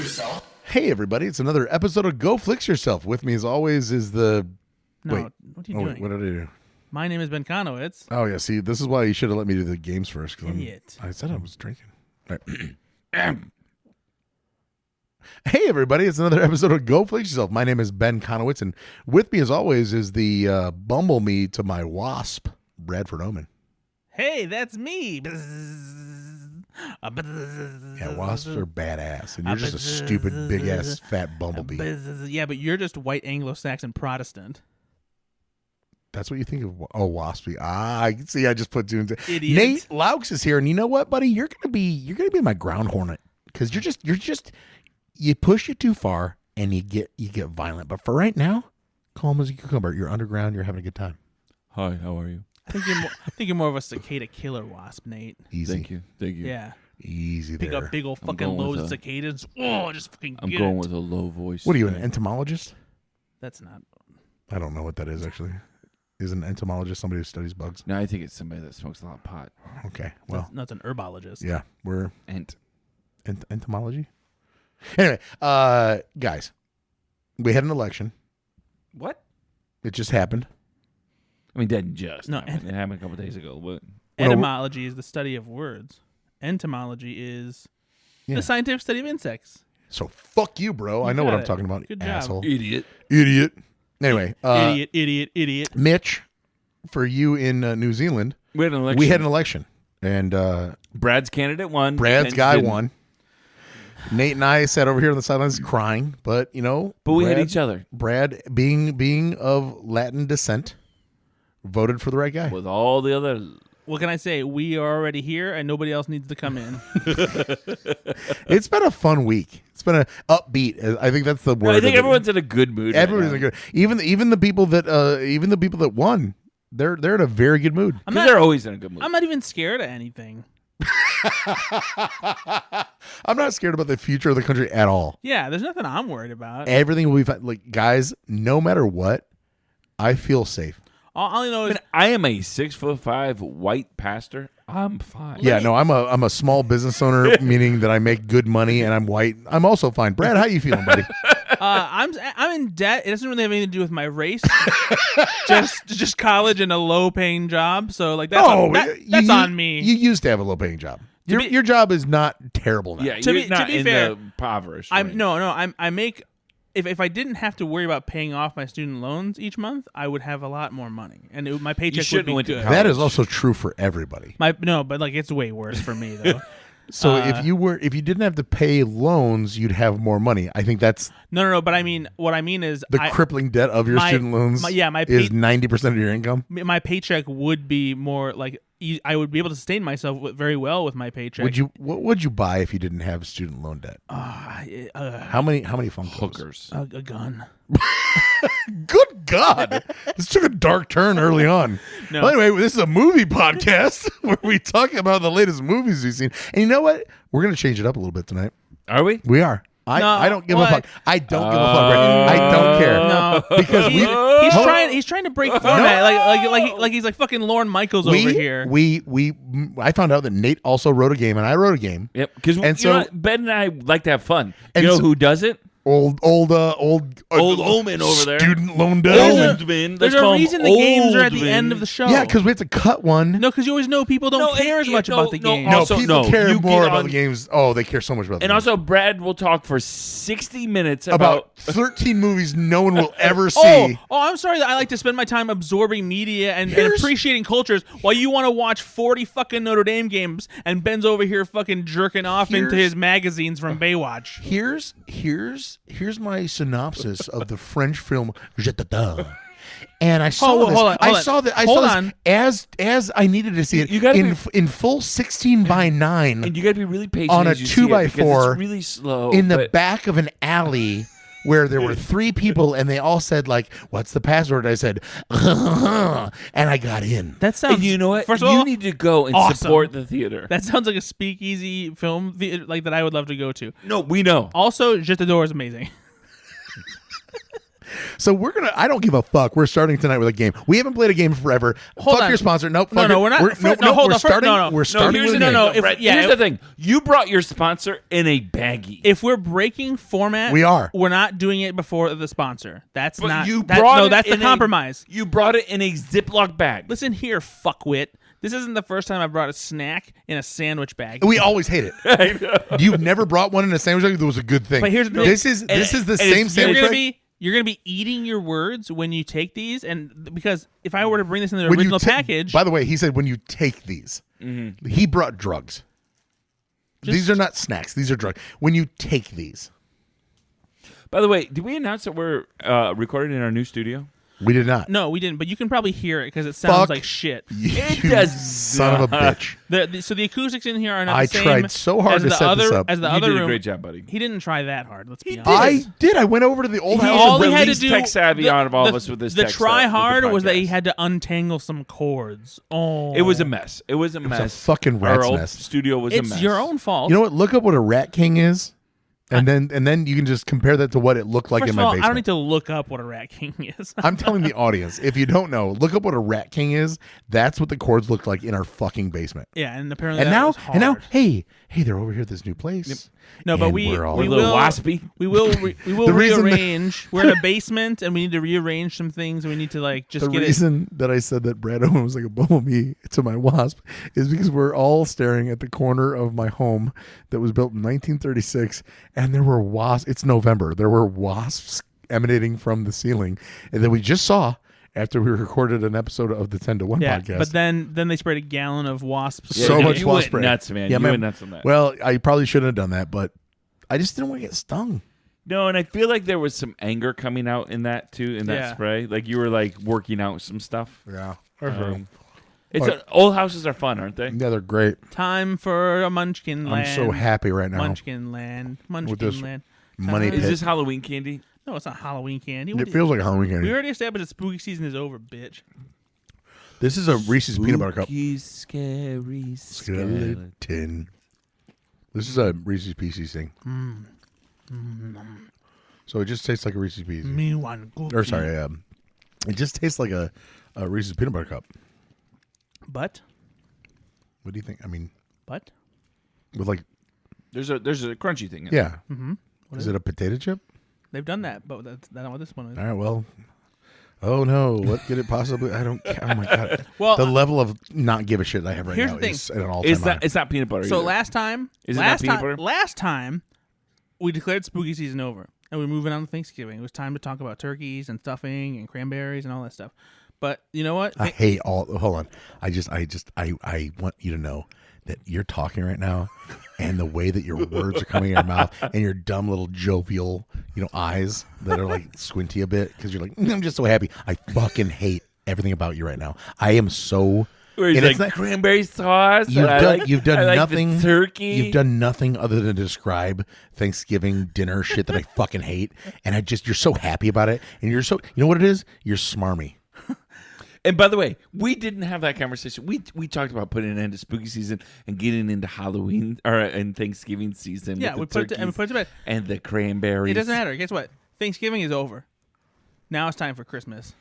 yourself. Hey, everybody. It's another episode of Go Flix Yourself. With me, as always, is the... No, Wait. what are you doing? What did I do? My name is Ben Konowitz. Oh, yeah. See, this is why you should have let me do the games first. Idiot. I said I was drinking. All right. Hey, everybody. It's another episode of Go Flix Yourself. My name is Ben Konowitz, and with me, as always, is the bumblebee to my wasp, Bradford Oman. Hey, that's me. Yeah, wasps are badass, and you're just a stupid, big-ass, fat bumblebee. Yeah, but you're just white Anglo-Saxon Protestant. That's what you think of? Oh, waspy. I see. I just put two and two. Idiot. Nate Loucks is here, and you know what, buddy? You're gonna be my ground hornet because you push it too far and you get violent. But for right now, calm as a cucumber. You're underground. You're having a good time. Hi, how are you? I think you're more of a cicada killer wasp, Nate. Easy. Thank you. Yeah. Easy there. Pick up big old fucking going loads with of cicadas. Oh, just fucking I'm get going it. with a low voice. What are you, an today. entomologist? That's not. I don't know what that is actually. Is an entomologist somebody who studies bugs? No, I think it's somebody that smokes a lot of pot. Okay. Well, No, it's an herbologist. yeah, we're And entomology. Anyway, guys, we had an election. what? It just happened. I mean, that just No, happened. It happened a couple days ago. But Etymology is the study of words. Entomology is Yeah. the scientific study of insects. So fuck you, bro. I know got what I'm it. talking about. Good job. Asshole. idiot. Idiot. Anyway, Idiot. Mitch, for you in New Zealand, We had an election. we had an election, and Brad's candidate won. Brad's Ben's guy didn't. won. Nate and I sat over here on the sidelines crying, but you know, But we Brad, had each other Brad, being of Latin descent, voted for the right guy. with all the other. What can I say? We are already here, and nobody else needs to come in. It's been a fun week. It's been a upbeat. I think that's the word. I think of it. everyone's in a good mood. Everyone's right in good. Even the people that won, they're in a very good mood. because they're always in a good mood. I'm not even scared of anything. I'm not scared about the future of the country at all. Yeah, there's nothing I'm worried about. Everything will be fine. Like, guys, no matter what, I feel safe. All I know is I am a 6'5" white pastor. I'm fine. Yeah, no, I'm a small business owner, meaning that I make good money and I'm white. I'm also fine. Brad, how you feeling, buddy? I'm in debt. It doesn't really have anything to do with my race. just college and a low paying job. So like that's that's on me. You used to have a low paying job. Your job is not terrible now. Yeah, To you're be- not to be in fair, the impoverished. I'm range. no. I make if I didn't have to worry about paying off my student loans each month, I would have a lot more money, and my paycheck would shouldn't be have went to good. college. That is also true for everybody. But like it's way worse for me though. So if you didn't have to pay loans, you'd have more money. I think that's No. But I mean, what I mean is the crippling debt of your student loans. my is 90% of your income. my paycheck would be more like I would be able to sustain myself very well with my paycheck. What would you buy if you didn't have student loan debt? How many Funkos? Hookers. a gun? Good God, this took a dark turn early on. No. Well, anyway, this is a movie podcast where we talk about the latest movies we've seen. And you know what? We're gonna change it up a little bit tonight. Are we? We are. I don't give a what? fuck. I don't give a fuck. Brad. I don't care. No, Because he's trying to break format like he's like fucking Lorne Michaels over here. I found out that Nate also wrote a game and I wrote a game. Yep. Because Ben and I like to have fun. And You know so- who doesn't? Old Oman over there. Student loan debt. Oldman. There's a reason the games are at the end of the show. Yeah, because we have to cut one. no, because you always know people don't care as much about the game. No, Also, people care you more get about on- the games. Oh, they care so much about the And games. also, Brad will talk for 60 minutes about 13 movies no one will ever see. I'm sorry that I like to spend my time absorbing media and appreciating cultures while you want to watch 40 fucking Notre Dame games and Ben's over here fucking jerking off into his magazines from Baywatch. Here's my synopsis of the French film Jetada. And I saw this. hold on. I saw this as I needed to see it You gotta in full 16:9 and you got to be really patient on a as you see it 2x4 because it's really slow. in the but- back of an alley where there were 3 people and they all said like, "What's the password?" I said, and I got in. That sounds. And you know what? First of you all, need to go and awesome. support the theater. that sounds like a speakeasy film like that I would love to go to. No, we know. Also, Jettador is amazing. So we're gonna. I don't give a fuck. We're starting tonight with a game. We haven't played a game forever. Hold fuck on. your sponsor. Nope. No, fuck no, it. we're not. We're, no, no, hold we're on. starting. No. We're starting here's with the, a no, game. no. Here's the thing. You brought your sponsor in a baggie. If we're breaking format, We are. We're not doing it before the sponsor. That's But not. you that, brought no, it that's the in compromise. You brought it in a Ziploc bag. Listen here, fuckwit. This isn't the first time I've brought a snack in a sandwich bag. We always hate it. You've never brought one in a sandwich bag that was a good thing. But here's the thing. This is the same You're sandwich gonna bag. you're gonna be eating your words when you take these, and because if I were to bring this in the When you original ta- package, By the way, he said when you take these, he brought drugs. These are not snacks. These are drugs. When you take these, By the way, did we announce that we're recording in our new studio? we did not. no, we didn't. But you can probably hear it because it sounds Fuck like shit. It You does son of a bitch. So the acoustics in here are not I the same. tried so hard as to the set other, this up. As the You other did a room. great job, buddy. He didn't try that hard. Let's be honest. I did. I went over to the old house. All and he had to least do, tech savvy out of all of us with this The tech try stuff, with the hard was that he podcast. had to untangle some cords. Oh, It was a mess. It was a was mess. a fucking Our rat's old nest. studio was a mess. It's your own fault. You know what? Look up what a rat king is, and then you can just compare that to what it looked like First in of my all, basement. I don't need to look up what a rat king is. I'm telling the audience, if you don't know, look up what a rat king is. That's what the cords looked like in our fucking basement. Yeah, and apparently And that now, was hard. hey, they're over here at this new place. No, but And we we're all- we A little will waspy. we will The reason that- rearrange. We're in a basement, and we need to rearrange some things. And we need to just The get reason that I said that Brad Owen was like a bumblebee to my wasp is because we're all staring at the corner of my home that was built in 1936, and there were wasps. It's November. There were wasps emanating from the ceiling, and then we just saw after we recorded an episode of the 10 to 1 yeah. podcast. But then they sprayed a gallon of wasps. So much you wasp went spray. nuts, man. Yeah, you man. went nuts on that. Well, I probably shouldn't have done that, but I just didn't want to get stung. No, and I feel like there was some anger coming out in that too, in that Yeah. spray. Like you were like working out some stuff. Yeah. It's old houses are fun, aren't they? Yeah, they're great. Time for a Munchkin Land. I'm so happy right now. Munchkin Land. Munchkin this Land. money Time- Is this Halloween candy? No, it's not Halloween candy. It feels like a Halloween We candy. already established that spooky season is over, bitch. This is a Reese's peanut butter cup. Spooky, scary Skeleton. This is a Reese's Pieces thing. So it just tastes like a Reese's Pieces. Me one cookie. Or sorry, it just tastes like a Reese's peanut butter cup. But What do you think? I mean, but with like, There's a crunchy thing in it. yeah. mm-hmm. Is it a potato chip? They've done that, but that's not what this one is. All right, well. Oh no! What could it possibly? I don't. Oh my god! Well, the level of not give a shit I have right here's now the thing. is at an all-time It's high. not. It's not peanut butter. So either. last time, Is it not peanut butter? last time, we declared spooky season over, and we're moving on to Thanksgiving. It was time to talk about turkeys and stuffing and cranberries and all that stuff. But you know what? I hate all. Hold on. I want you to know that you're talking right now, and the way that your words are coming in your mouth, and your dumb little jovial, eyes that are like squinty a bit because you're like, I'm just so happy. I fucking hate everything about you right now. I am so. Where he's and it's like not- cranberry sauce. You've and I done. like- You've done I like the nothing. turkey. You've done nothing other than describe Thanksgiving dinner shit that I fucking hate, and you're so happy about it, and you're so. You know what it is? You're smarmy. And by the way, we didn't have that conversation. We talked about putting an end to spooky season and getting into Halloween and Thanksgiving season. Yeah, with the we put it to bed. and the cranberries. It doesn't matter. Guess what? Thanksgiving is over. Now it's time for Christmas.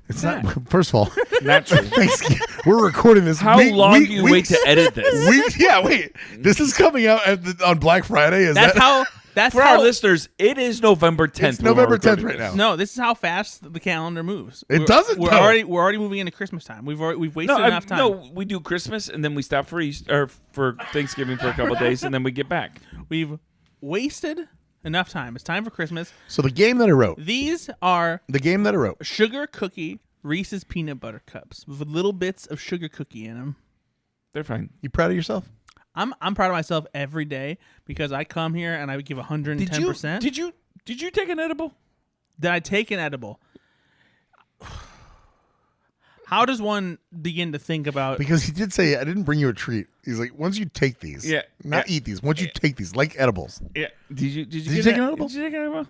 It's not. First of all, Not true. Thanksgiving. We're recording this. How long do you wait to edit this? Wait. This is coming out on Black Friday. Is That's that how. That's For how. our listeners, it is November 10th. It's November 10th right now. No, this is how fast the calendar moves. Doesn't, We're though. already moving into Christmas time. We've wasted enough time. No, we do Christmas and then we stop for Easter or for Thanksgiving for a couple of days and then we get back. We've wasted enough time. It's time for Christmas. So the game that I wrote. These are sugar cookie Reese's peanut butter cups with little bits of sugar cookie in them. They're fine. You proud of yourself? I'm proud of myself every day because I come here and I would give 110%. Did you take an edible? Did I take an edible? How does one begin to think about? Because he did say I didn't bring you a treat. He's like, once you take these, eat these. Once you take these, like edibles. Yeah. Did you take an edible? Did you take an edible?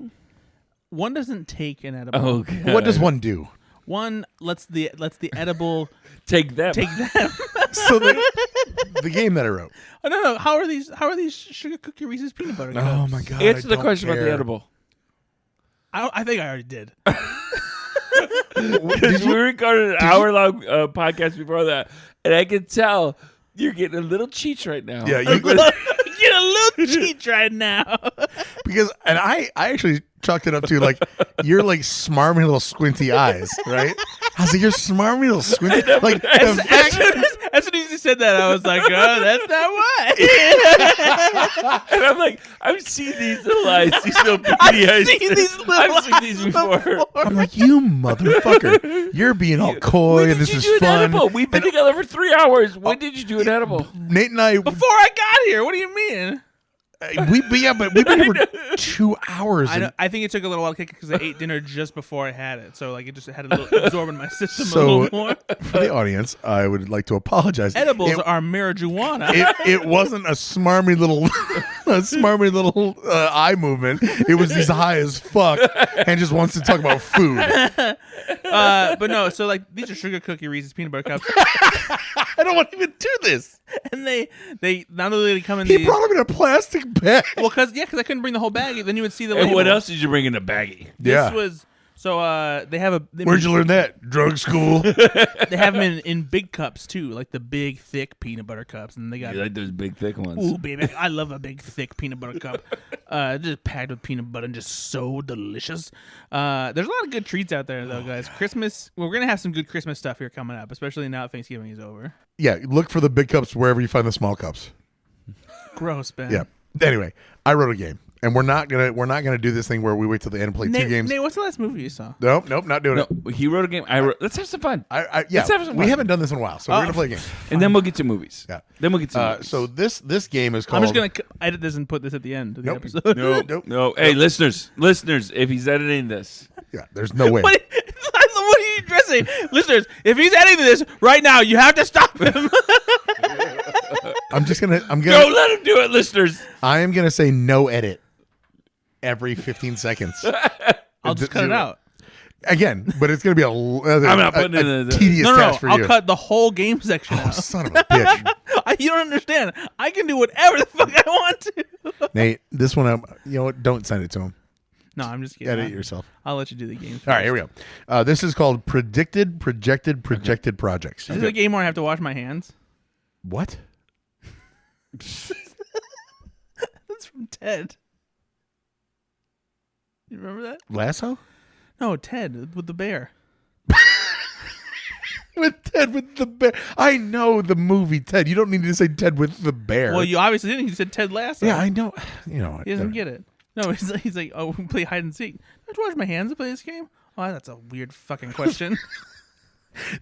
One doesn't take an edible. Oh, God. What does one do? One lets the edible Take them. take them. So the game that I wrote. Oh, no. How are these sugar cookie Reese's peanut butter cups? Oh my god! Answer I the don't question about the care. edible. I think I already did. Because we recorded an hour-long podcast before that, and I could tell you're getting a little cheech right now. Yeah, Get a little cheat right now. because I actually chalked it up to like you're like smarmy little squinty eyes, right? I was like, you're smarmy little squinty. Like As soon as you said that, I was like, oh, that's not why. And I'm like, I've seen these little eyes, these little beady eyes. I've seen these before. I'm like, you motherfucker, you're being all coy and this is fun. We've been together for 3 hours. When did you do an edible? Nate and I, Before I got here. What do you mean? we've been here for 2 hours. I think it took a little while to kick because I ate dinner just before I had it, so like it just had a little absorb in my system a little more. For the audience, I would like to apologize. Edibles are marijuana. It wasn't a smarmy little eye movement. It was he's high as fuck and just wants to talk about food. But no, so like these are sugar cookie Reese's peanut butter cups. I don't want to even do this. And they not only they come in He brought them in a plastic bag. well, because I couldn't bring the whole bag. Then you would see the And label. what else did you bring in a baggie? This was so they have Where'd you learn that? Drug school. They have them in big cups too, like the big thick peanut butter cups, and they got You like those big, thick ones? ooh baby, I love a big thick peanut butter cup. Just packed with peanut butter and just so delicious. There's a lot of good treats out there though, guys. Christmas, we're gonna have some good Christmas stuff here coming up, especially now that Thanksgiving is over. Yeah, look for the big cups wherever you find the small cups. Gross, Ben. Yeah. Anyway, I wrote a game, and we're not gonna do this thing where we wait till the end and play Nate, two games. Nate, what's the last movie you saw? Nope, not doing No, it. he wrote a game. Let's have some fun. Yeah, Let's have some we fun. haven't done this in a while, so we're gonna play a game. And then we'll get to movies. Yeah. Then we'll get to movies. So this game is called. I'm just gonna edit this and put this at the end of the Nope. episode. Nope. No. Hey, listeners, if he's editing this. Yeah, there's no way. What are you addressing? Listeners, if he's editing this right now, you have to stop him. I'm gonna. Don't let him do it, listeners. I am gonna say no edit every 15 seconds. I'll just cut it out. Again, but it's gonna be I'm not putting it in the tedious No, task for you. I'll cut the whole game section Oh, out. son of a bitch, You don't understand. I can do whatever the fuck I want to. Nate. This one, you know what? Don't send it to him. No, I'm just kidding. Edit it yourself. I'll let you do the game. All right, here we go. This is called projected projects. Is it a game where I have to wash my hands? What? That's from Ted. You remember that? Lasso? No, Ted with the bear. With Ted with the bear. I know the movie Ted. You don't need to say Ted with the bear. Well, you obviously didn't. You said Ted Lasso. yeah, I know. You know. He doesn't get it. No, he's like, oh, we play hide and seek. Don't you wash my hands to play this game? Oh, that's a weird fucking question.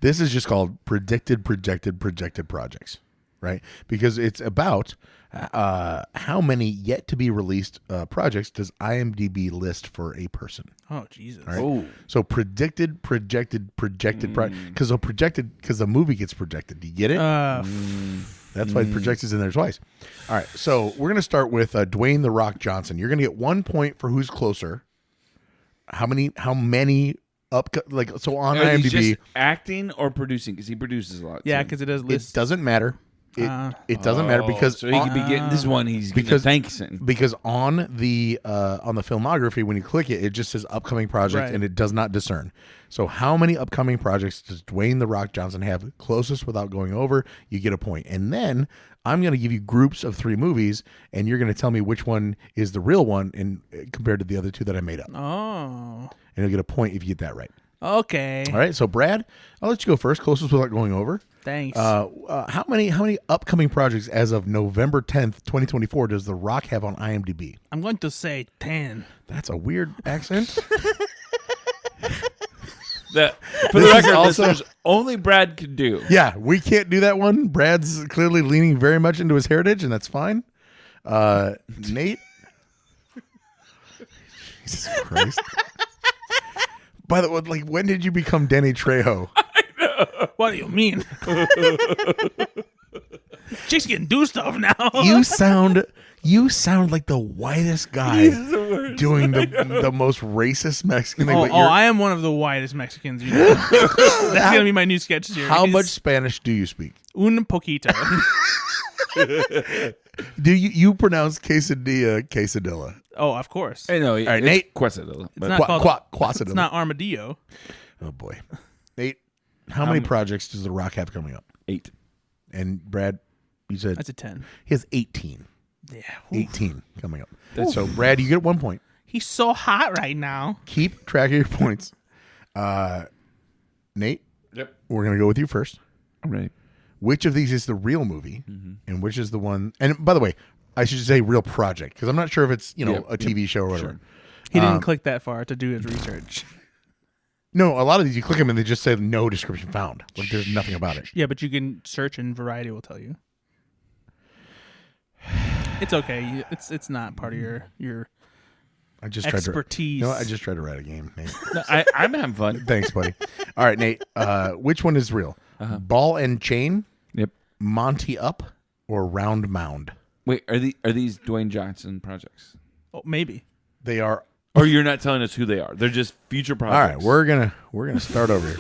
This is just called projected projects, right? Because it's about how many yet to be released projects does IMDb list for a person. Oh, Jesus. Right? Oh. So projected because the movie gets projected. Do you get it? That's why projects is in there twice. All right, so we're gonna start with Dwayne the Rock Johnson. You're gonna get 1 point for who's closer. How many up so on He's IMDb? just acting or producing because he produces a lot. Yeah, too. because it does It list. doesn't matter. It doesn't matter because so he could be getting this one. He's because thanks. Because on the filmography, when you click it, it just says upcoming project Right. and it does not discern. So how many upcoming projects does Dwayne the Rock Johnson have? Closest without going over, you get a point. And then I'm going to give you groups of 3 movies, and you're going to tell me which one is the real one compared to the other 2 that I made up. Oh. And you'll get a point if you get that right. Okay. All right. So Brad, I'll let you go first. Closest without going over. Thanks. How many upcoming projects as of November 10th, 2024 does The Rock have on IMDb? I'm going to say 10. That's a weird accent. For the record, listeners, only Brad can do. Yeah, we can't do that one. Brad's clearly leaning very much into his heritage, and that's fine. Nate? Jesus Christ. By the way, when did you become Danny Trejo? What do you mean? Chicks can do stuff now. You sound like the whitest guy doing the most rachist Mexican thing. but I am one of the whitest Mexicans. You know. That's going to be my new sketch series. How much Spanish do you speak? Un poquito. Do you pronounce quesadilla? Oh, of course. Hey, no, right, Nate. Quesadilla. It's not called. Quesadilla. It's not armadillo. Oh boy, Nate. How many projects does The Rock have coming up? 8. And Brad, you said That's a 10. he has 18. Yeah. 18 coming up. So Brad, you get 1 point. He's so hot right now. Keep track of your points. Nate. Yep. We're gonna go with you first. I'm ready. Which of these is the real movie, and which is the one? And by the way, I should say real project because I'm not sure if it's a TV show or whatever. Sure. He didn't click that far to do his research. No, a lot of these you click them and they just say no description found. Like there's nothing about it. Yeah, but you can search and Variety will tell you. It's okay. It's not part of your I just expertise. I just tried to write a game, Nate. No, I'm having fun. Thanks, buddy. All right, Nate. Which one is real? Ball and chain, Yep. Monty Up, or Round Mound? Wait, are these Dwayne Johnson projects? Oh, maybe. They are. Or you're not telling us who they are? They're just future All right, projects. we're gonna start over here.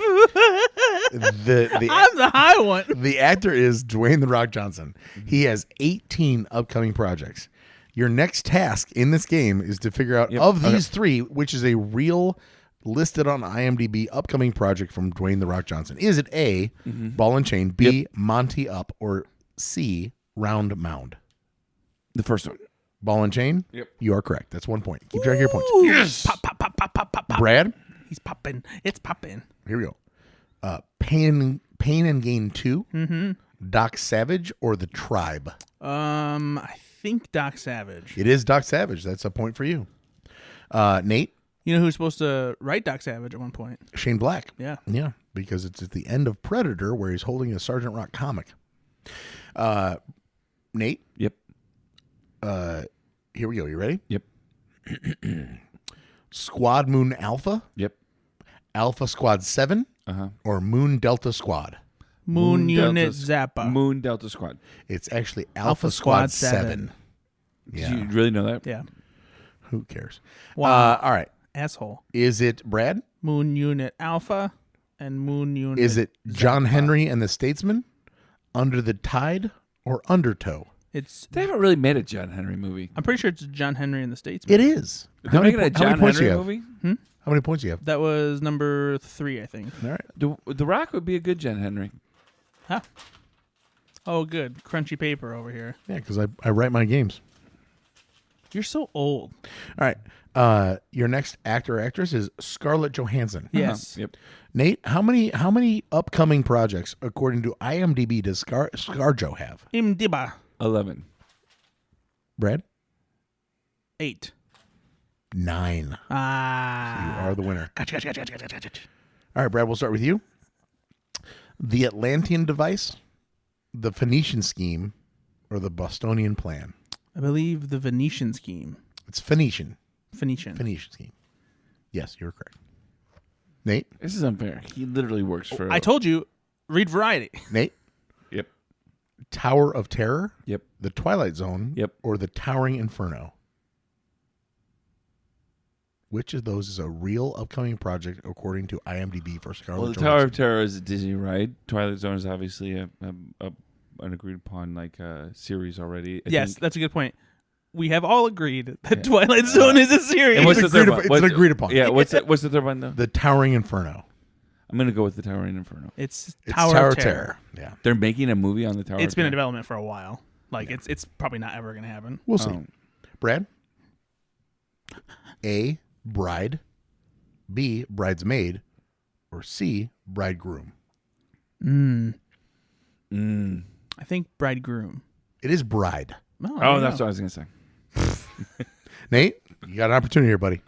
The I'm the high one. the actor is Dwayne The Rock Johnson. He has 18 upcoming projects. Your next task in this game is to figure out of these three, which is a real listed on IMDb upcoming project from Dwayne The Rock Johnson. Is it A, Ball and Chain, B, Monty Up, or C, Round Mound? The first one. Ball and Chain? Yep. You are correct. That's 1 point. Keep track of your points. Yes. Pop, pop, pop, pop, pop, pop, pop. Brad? He's popping. It's popping. Here we go. Pain and Gain 2, Doc Savage, or The Tribe? I think Doc Savage. It is Doc Savage. That's a point for you. Nate? You know who's supposed to write Doc Savage at one point? Shane Black. Yeah. Yeah, because it's at the end of Predator where he's holding a Sergeant Rock comic. Nate? Yep. Here we go. You ready? Yep. Squad Moon Alpha, Yep. Alpha Squad 7, or Moon Delta Squad? Moon Unit Delta, Zappa. Moon Delta Squad. It's actually Alpha Squad 7. Yeah. Did you really know that? Yeah. Who cares? Wow. All right. Asshole. Is it Brad? Moon Unit Alpha and Moon Unit. Is it John Zappa. Henry and the Statesman, Under the Tide, or Undertow? They haven't really made a John Henry movie. I'm pretty sure it's John Henry and the Statesman. It is. They're making a John points do Henry you have? movie? How many points do you have? That was number 3, I think. All right. The Rock would be a good John Henry. Huh? Oh, good. Crunchy paper over here. Yeah, because I write my games. You're so old. All right. Your next actor or actress is Scarlett Johansson. Yes. Yep. Nate, how many upcoming projects, according to IMDb, does ScarJo have? Imdiba. 11. Brad? 8. 9. Ah. You are the winner. Gotcha. All right, Brad, we'll start with you. The Atlantean device, the Phoenician scheme, or the Bostonian plan? I believe the Venetian scheme. It's Phoenician. Phoenician. Scheme. Yes, you're correct. Nate? This is unfair. He literally works for... I told you, read Variety. Nate? Yep. Tower of Terror? Yep. The Twilight Zone? Yep. Or the Towering Inferno? Which of those is a real upcoming project according to IMDb for Scarlett Well, the Johansson? Tower of Terror is a Disney ride. Twilight Zone is obviously an agreed upon series already. I Yes, think. that's a good point. We have all agreed that Twilight Zone is a series. And what's the It's third agreed one? upon- it's an agreed upon. Yeah, what's the third one though? The Towering Inferno. I'm gonna go with the Towering Inferno. It's It's Tower of Terror. Yeah. They're making a movie on the Tower. It's of been in Terror. development for a while. It's probably not ever going to happen. We'll see. Oh. Brad? A, bride. B, bridesmaid. Or C, bridegroom. I think Bridegroom. It is bride. Oh, that's what I was gonna say. Nate, you got an opportunity here, buddy.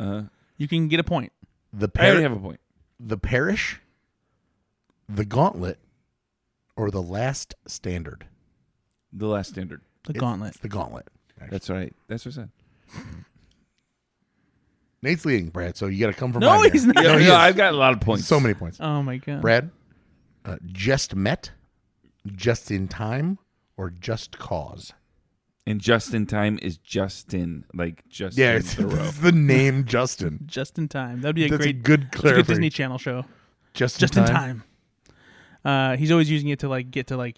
You can get a point. The I already have a point. The Parish, the Gauntlet, or the Last Standard? The Last Standard. The Gauntlet. It's the Gauntlet. actually. That's right. That's what I said. Nate's leading, Brad, so you got to come from No, behind he's here. not. No, he is. I've got a lot of points. So many points. Oh my god. Brad, Just Met, Just in Time, or Just Cause? And Just in Time is Justin, like just Yeah, in it's, the row. it's the name Justin. Just in Time. That'd be a That's great, a good it's a good clarification. Disney Channel show. Just Just in Time. He's always using it to get to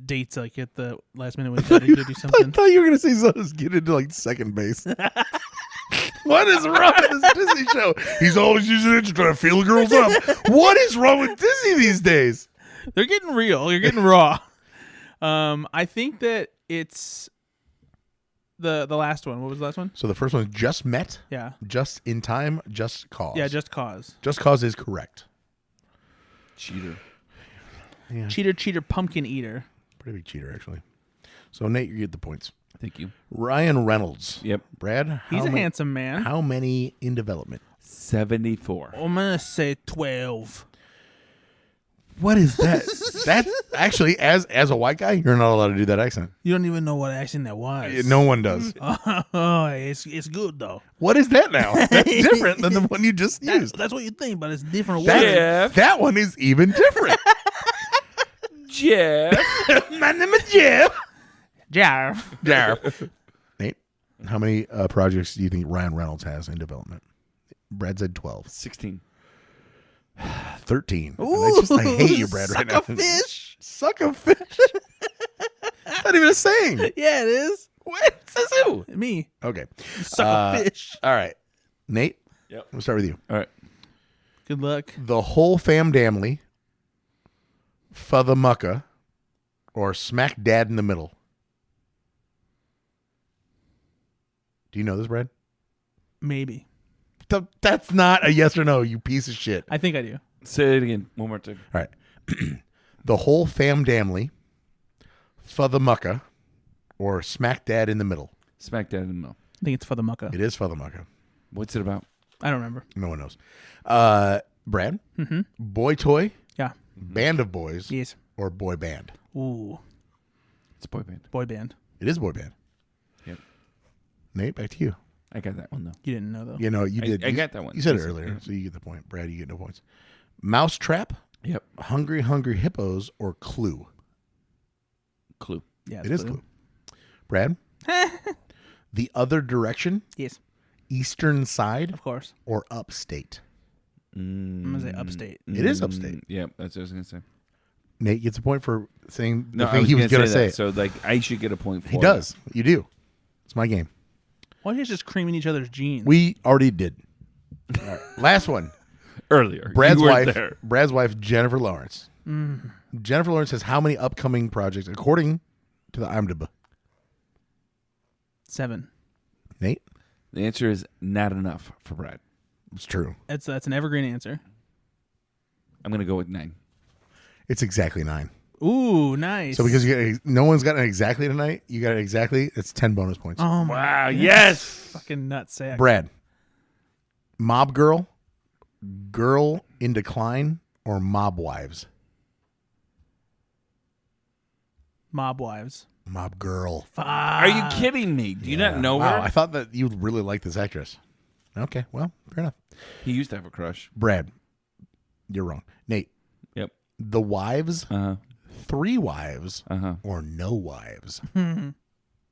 dates like at the last minute when you gotta go do I something. thought you were gonna say something. Get into like second base. What is wrong with this Disney show? He's always using it to try to feel girls up. What is wrong with Disney these days? They're getting real. You're getting raw. I think that it's the last one. What was the last one? So the first one, Just Met, Yeah. Just in Time, Just Cause. Yeah, Just Cause. Just Cause is correct. Cheater. Yeah. Cheater, pumpkin eater. Pretty big cheater, actually. So, Nate, you get the points. Thank you. Ryan Reynolds. Yep. Brad, He's a handsome man. How many in development? 74. I'm going to say 12. What is that? That's actually, as a white guy, you're not allowed to do that accent. You don't even know what accent that was. No one does. Oh, it's good, though. What is that now? That's different than the one you just used. That's what you think, but it's different. That one is even different. Jeff. My name is Jeff. Jarf. Nate, how many projects do you think Ryan Reynolds has in development? Brad said 12. 16. 13. I hate you, Brad, right now. Suckafish. Suckafish. Not even a saying. Yeah, it is. What? Says who? Me. Okay. Suckafish. All right. Nate, Yep. we'll start with you. All right. Good luck. The Whole Fam Damly, Futhamucka, or Smack Dad in the Middle. Do you know this, Brad? Maybe. That's not a yes or no, you piece of shit. I think I do. Say it again. One more time. All right. The Whole Fam Damly, Futhamucka, or Smack Dad in the Middle. Smack Dad in the middle. I think it's for the mucka. It is Futhamucka. What's it about? I don't remember. No one knows. Brad, Mm-hmm. Boy Toy, Yeah. Band of Boys, Yes. or Boy Band? Ooh. It's a boy band. Boy band. It is Boy Band. Yep. Nate, back to you. I got that one, though. You didn't know, though. You know, you did. I got that one. You said it Yes, earlier, yeah. so you get the point. Brad, you get no points. Mousetrap, Yep. Hungry Hungry Hippos, or Clue? Clue. Yeah, It is Clue. Brad, The Other Direction, Yes, Eastern Side, of course. or Upstate? I'm going to say upstate. It is Upstate. Yep, that's what I was going to say. Nate gets a point for saying the No, I thing was he was going to say. that. So, like, I should get a point for He it. does. You do. It's my game. Why are you just creaming each other's jeans? We already did. All right. Last one. Earlier. Brad's You weren't wife. there. Brad's wife, Jennifer Lawrence. Jennifer Lawrence has how many upcoming projects according to the IMDb? 7. Nate, The answer is not enough for Brad. it's true. That's an evergreen answer. I'm going to go with 9. It's exactly 9. Ooh, nice. So because no one's gotten it exactly tonight, you got it exactly. It's 10 bonus points. Oh, my Wow, God. yes. Fucking nutsack. Brad, Mob Girl, Girl in Decline, or Mob Wives? Mob wives. Mob Girl. Are you kidding me? Do you not know Wow, her? I thought that you'd really like this actress. Okay, well, fair enough. He used to have a crush. Brad, you're wrong. Nate, Yep. The Wives, Uh-huh. 3 Wives, Uh-huh. or No Wives?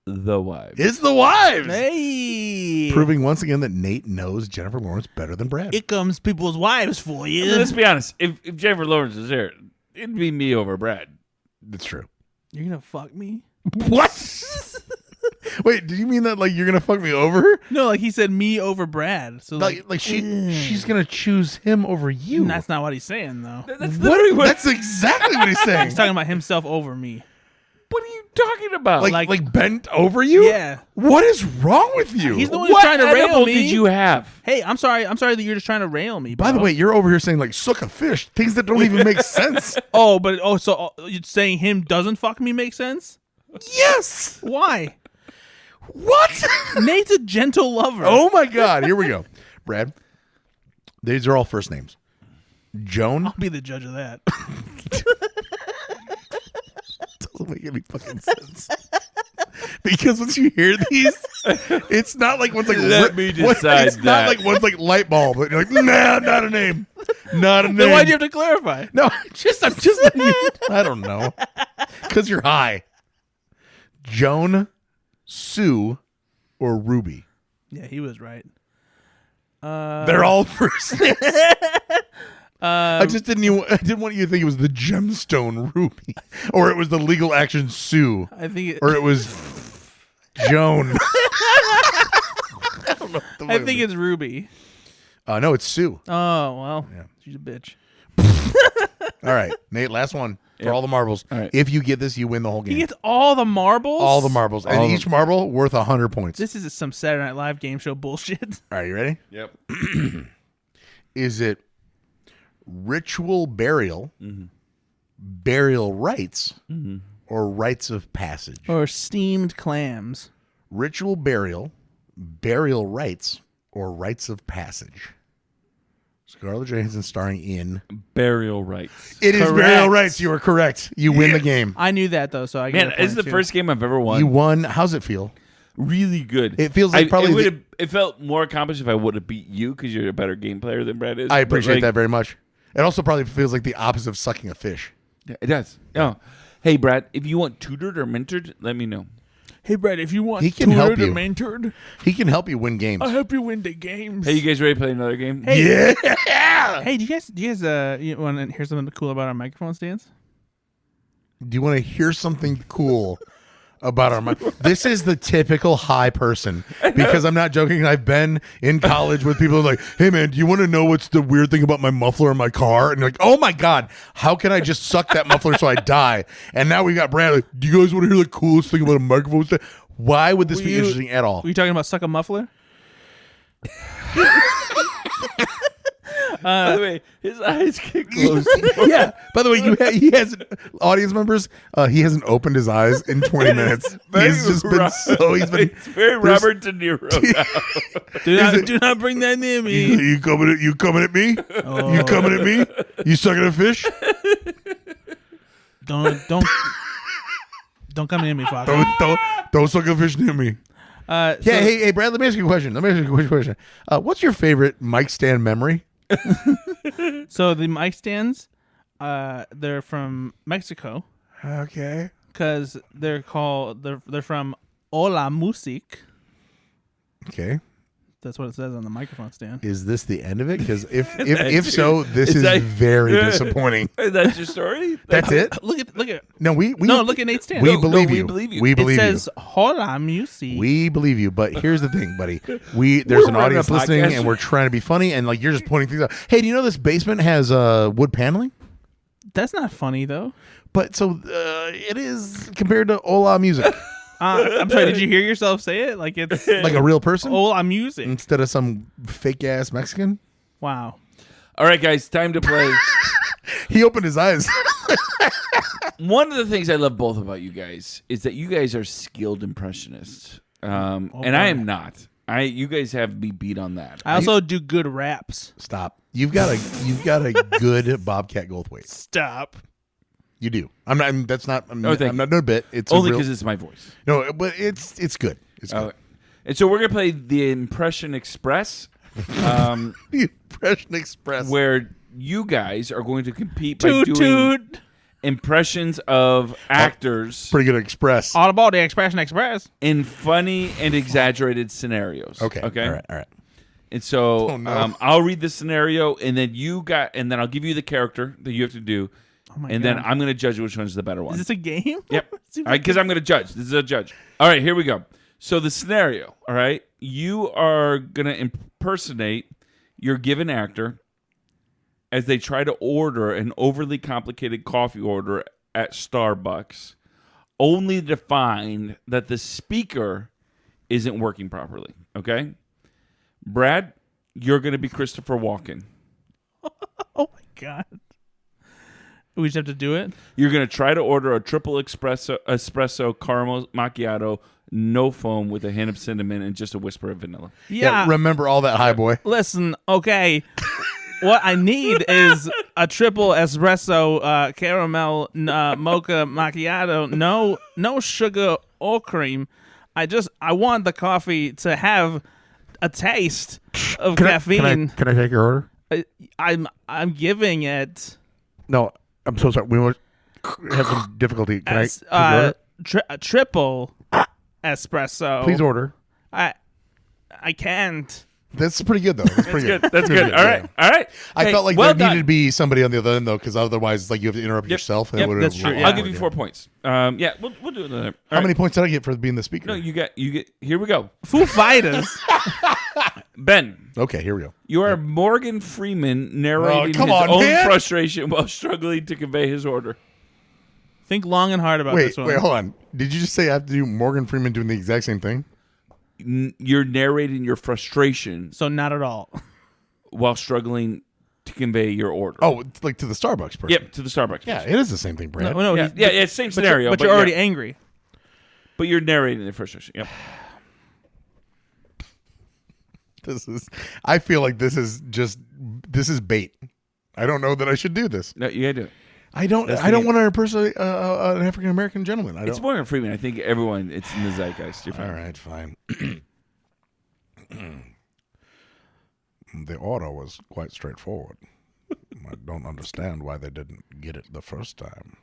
The Wives. It's The Wives! Hey. Proving once again that Nate knows Jennifer Lawrence better than Brad. Here comes people's wives for I you. mean, let's be honest. If Jennifer Lawrence was there, it'd be me over Brad. That's true. You're going to fuck me? What? Wait, do you mean that like you're gonna fuck me over? No, like he said me over Brad. So Like she's gonna choose him over you? that's not what he's saying, though. That's literally what. That's exactly what he's saying. He's talking about himself over me. What are you talking about? like bent over you? Yeah. What is wrong with you? He's the one who's what trying to rail edible me. did you have? Hey, I'm sorry that you're just trying to rail me. By the bro. way, you're over here saying like Suckafish, things that don't even make sense. so you're saying him doesn't fuck me make sense? Yes. Why? What? Nate's a gentle lover. Oh my God. Here we go. Brad, these are all first names. Joan. I'll be the judge of that. Doesn't make any fucking sense. Because once you hear these, it's not like one's like Let me decide It's not that. like one's like light bulb. But you're like, nah, not a name, not a name. Then why'd you have to clarify? No, I'm just letting you. I don't know. Because you're high. Joan, Sue, or Ruby. Yeah, he was right. They're all first names. I didn't want you to think it was the gemstone ruby, or it was the legal action Sue, I think or it was Joan. I think it's Ruby. No, it's Sue. Oh well, Yeah. she's a bitch. All right, Nate, last one for all the marbles. All right. If you get this, you win the whole game. He gets all the marbles. All the marbles, and each marble worth 100 points. This is some Saturday Night Live game show bullshit. All right, you ready? Yep. Is it ritual burial, burial rites, or rites of passage? Or steamed clams. Ritual burial, burial rites, or rites of passage? Scarlett Johansson starring in Burial rites. It is Correct. burial rites. You are correct. You win the game. I knew that though, so I Man, get this is the first game I've ever won. You won. How's it feel? Really good. It feels like probably it felt more accomplished if I would have beat you because you're a better game player than Brad is. I But, appreciate like, that very much. It also probably feels like the opposite of sucking a fish. Yeah, it does. Oh. Hey, Brad, if you want tutored or mentored, let me know. Hey, Brad, if you want He can help you. mentored, He can help you win games. I'll help you win the games. Hey, you guys ready to play another game? Hey. Yeah. Hey, do you guys you want to hear something cool about our microphone stands? Do you want to hear something cool about our mic? This is the typical high person, because I'm not joking. I've been in college with people like, hey man, do you want to know what's the weird thing about my muffler in my car? And you're like, oh my God, how can I just suck that muffler so I die? And now we got Brad like, do you guys want to hear the coolest thing about a microphone stand? Why would this be interesting at all? Were you talking about suck a muffler? By the way, his eyes get closed. Yeah. By the way, he hasn't, audience members, he hasn't opened his eyes in 20 minutes. He's just been It's very Robert De Niro. Do not bring that near me. You coming at me? Oh. You coming at me? You sucking a fish? Don't come near me, Fox. Don't suck a fish near me. Hey, Brad, let me ask you a question. What's your favorite mic stand memory? So the mic stands, they're from Mexico Okay. because they're from Hola Music. Okay. That's what it says on the microphone stand. Is this the end of it? Because if so, this is very disappointing. That's your story? That's it? Look at No, look at Nate's stand. We No, believe we you. believe you. We it believe you. says Hola Music. We believe you, but here's the thing, buddy. There's We're an running audience a listening, podcast. and we're trying to be funny, and like you're just pointing things out. Hey, do you know this basement has wood paneling? That's not funny though. But so it is compared to Hola Music, I'm sorry. Did you hear yourself say it? Like it's like a real person Hola Music. instead of some fake ass Mexican. Wow. All right, guys, time to play. He opened his eyes. One of the things I love both about you guys is that you guys are skilled impressionists, and I am not. You guys have me beat on that. I also do good raps. Stop. You've got a good Bobcat Goldthwait. Stop. You do. I'm not. That's not. I'm thank not no bit. It's Only a real, because it's my voice. no, but it's good. It's good. And so we're gonna play the Impression Express, The Impression Express. where you guys are going to compete by Toot doing toot. impressions of actors Pretty good Express. All about the Expression Express. in funny and exaggerated scenarios. Okay. Okay. All right. And so Oh, no. I'll read the scenario, and then I'll give you the character that you have to do, Oh my and God. then I'm going to judge which one's the better one. Is this a game? Yep. Seems Because I'm going to judge. This is a judge. All right, here we go. So the scenario, all right, you are going to impersonate your given actor as they try to order an overly complicated coffee order at Starbucks, only to find that the speaker isn't working properly, okay? Brad, you're going to be Christopher Walken. Oh my God. We just have to do it. You're going to try to order a triple espresso caramel macchiato, no foam, with a hint of cinnamon and just a whisper of vanilla. Yeah. Remember all that, high boy. Listen, okay. What I need is a triple espresso caramel mocha macchiato. No sugar or cream. I want the coffee to have a taste of caffeine. Can I take your order? I'm giving it No, I'm so sorry. We have some difficulty. Can I take your order? a triple espresso. Please order. I can't. That's pretty good though. That's pretty good. That's good. All right. All right. I Hey, felt like well there done. needed to be somebody on the other end though, because otherwise, it's like you have to interrupt yourself. And Yep, it would've- that's true, would've- yeah. I'll give you 4 points. Yeah, we'll do another. All How right. many points did I get for being the speaker? No, you get. Here we go. Foo Fighters. Ben, Okay, here we go. you are Morgan Freeman narrating come his on, own man. frustration while struggling to convey his order. Think long and hard about this one. Wait, hold on. Did you just say I have to do Morgan Freeman doing the exact same thing? You're narrating your frustration So not at all. while struggling to convey your order. Oh, it's like to the Starbucks person. Yep, to the Starbucks. Yeah, it is the same thing, Brad. No, Yeah, it's same scenario. But you're already yeah. angry. But you're narrating the frustration. Yep. I feel like this is bait. I don't know that I should do this. No, you gotta do it. I don't want to impersonate an African American gentleman. It's Morgan Freeman. I think everyone. It's in the zeitgeist. You're fine. All right, fine. The order was quite straightforward. I don't understand why they didn't get it the first time.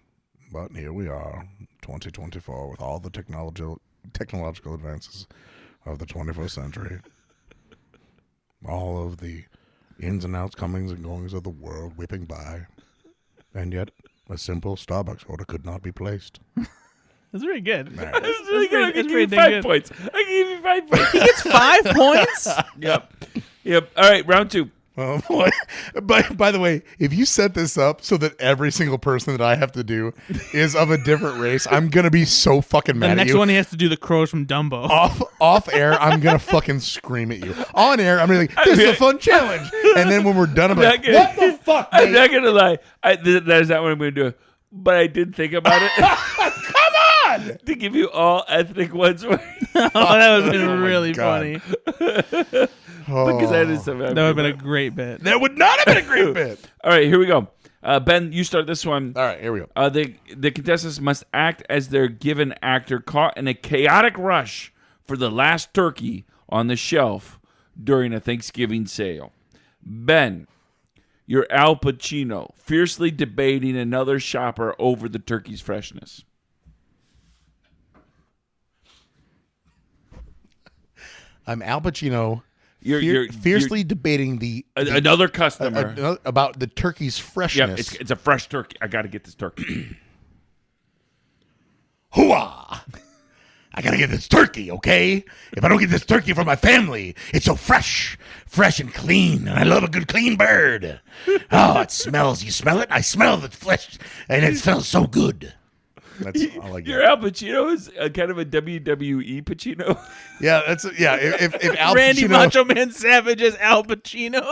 But here we are, 2024, with all the technological advances of the 21st century. All of the ins and outs, comings and goings of the world whipping by. And yet, a simple Starbucks order could not be placed. That's very good. That's really good. I That's can give you pretty 5 good. points. I can give you 5 points. He gets 5 points? Yep. All right, round 2. By the way, if you set this up so that every single person that I have to do is of a different race, I'm gonna be so fucking mad The at next you. one he has to do the crows from Dumbo. Off air, I'm gonna fucking scream at you. On air, I'm gonna be like, "This is a fun challenge," and then when we're done, I'm like, "What the fuck?" I'm mate?" not gonna lie. That is not what I'm gonna do. But I did think about it. Come on! To give you all ethnic ones. Oh, that would have been Oh my really God. funny. Because that is something. That would have been a great bit. That would not have been a great bit. All right, here we go. Ben, you start this one. All right, here we go. The contestants must act as their given actor caught in a chaotic rush for the last turkey on the shelf during a Thanksgiving sale. Ben, you're Al Pacino, fiercely debating another shopper over the turkey's freshness. I'm Al Pacino. You're fiercely debating another customer. about the turkey's freshness. Yep, it's a fresh turkey. I got to get this turkey. Hooah! I gotta get this turkey, okay? If I don't get this turkey for my family, it's so fresh and clean, and I love a good clean bird. Oh, it smells. You smell it? I smell the flesh, and it smells so good. That's all I get. Your Al Pacino is kind of a WWE Pacino. Yeah, If Al Randy Pacino, Macho Man Savage as Al Pacino.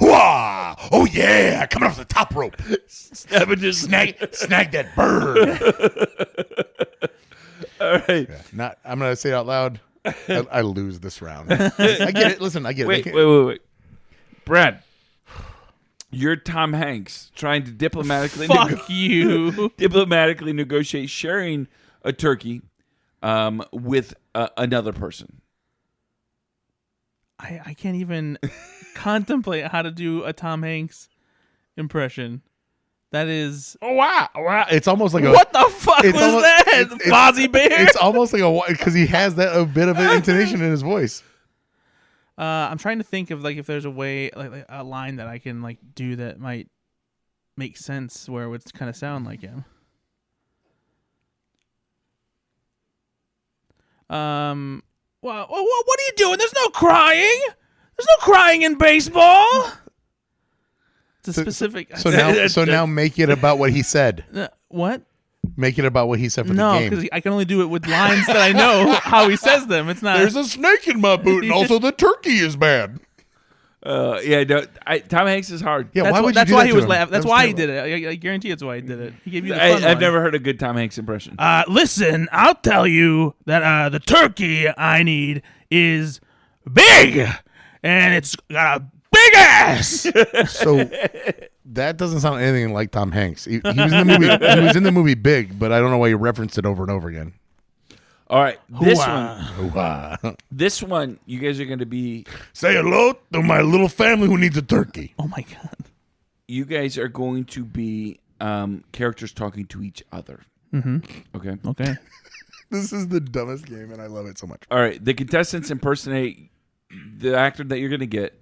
hooah! Oh yeah, coming off the top rope. Savages. Snag that bird. All right. Yeah, I'm gonna say it out loud. I lose this round. I get it. Listen, I get Wait. it. Brad, you're Tom Hanks trying to diplomatically Fuck you. diplomatically negotiate sharing a turkey with another person. I can't even contemplate how to do a Tom Hanks impression. That is... Oh wow! It's almost like What the fuck was almost- that? Fozzie Bear? It's almost like because he has a bit of an intonation in his voice. I'm trying to think of if there's a way, like a line that I can do that might make sense where it would kind of sound like him. Well, what are you doing? There's no crying. There's no crying in baseball. It's a specific. So now make it about what he said. What? Make it about what he said for No, the game. because I can only do it with lines that I know how he says them. It's not. There's a snake in my boot, and also the turkey is bad. Yeah, no, Tom Hanks is hard. Yeah, That's why would you that's do why that he to was him? laughing. That's That was why he terrible. did it. I guarantee it's why he did it. He gave you the fun I've one. never heard a good Tom Hanks impression. Listen, I'll tell you that the turkey I need is big, and it's got a big ass. So that doesn't sound anything like Tom Hanks. He was in the movie. He was in the movie Big, but I don't know why you referenced it over and over again. All right, this Hoo-ah. one, this one, you guys are going to be. Say hello to my little family who needs a turkey. Oh my god. You guys are going to be characters talking to each other. Mm-hmm. Okay. Okay. This is the dumbest game, and I love it so much. All right. The contestants impersonate the actor that you're going to get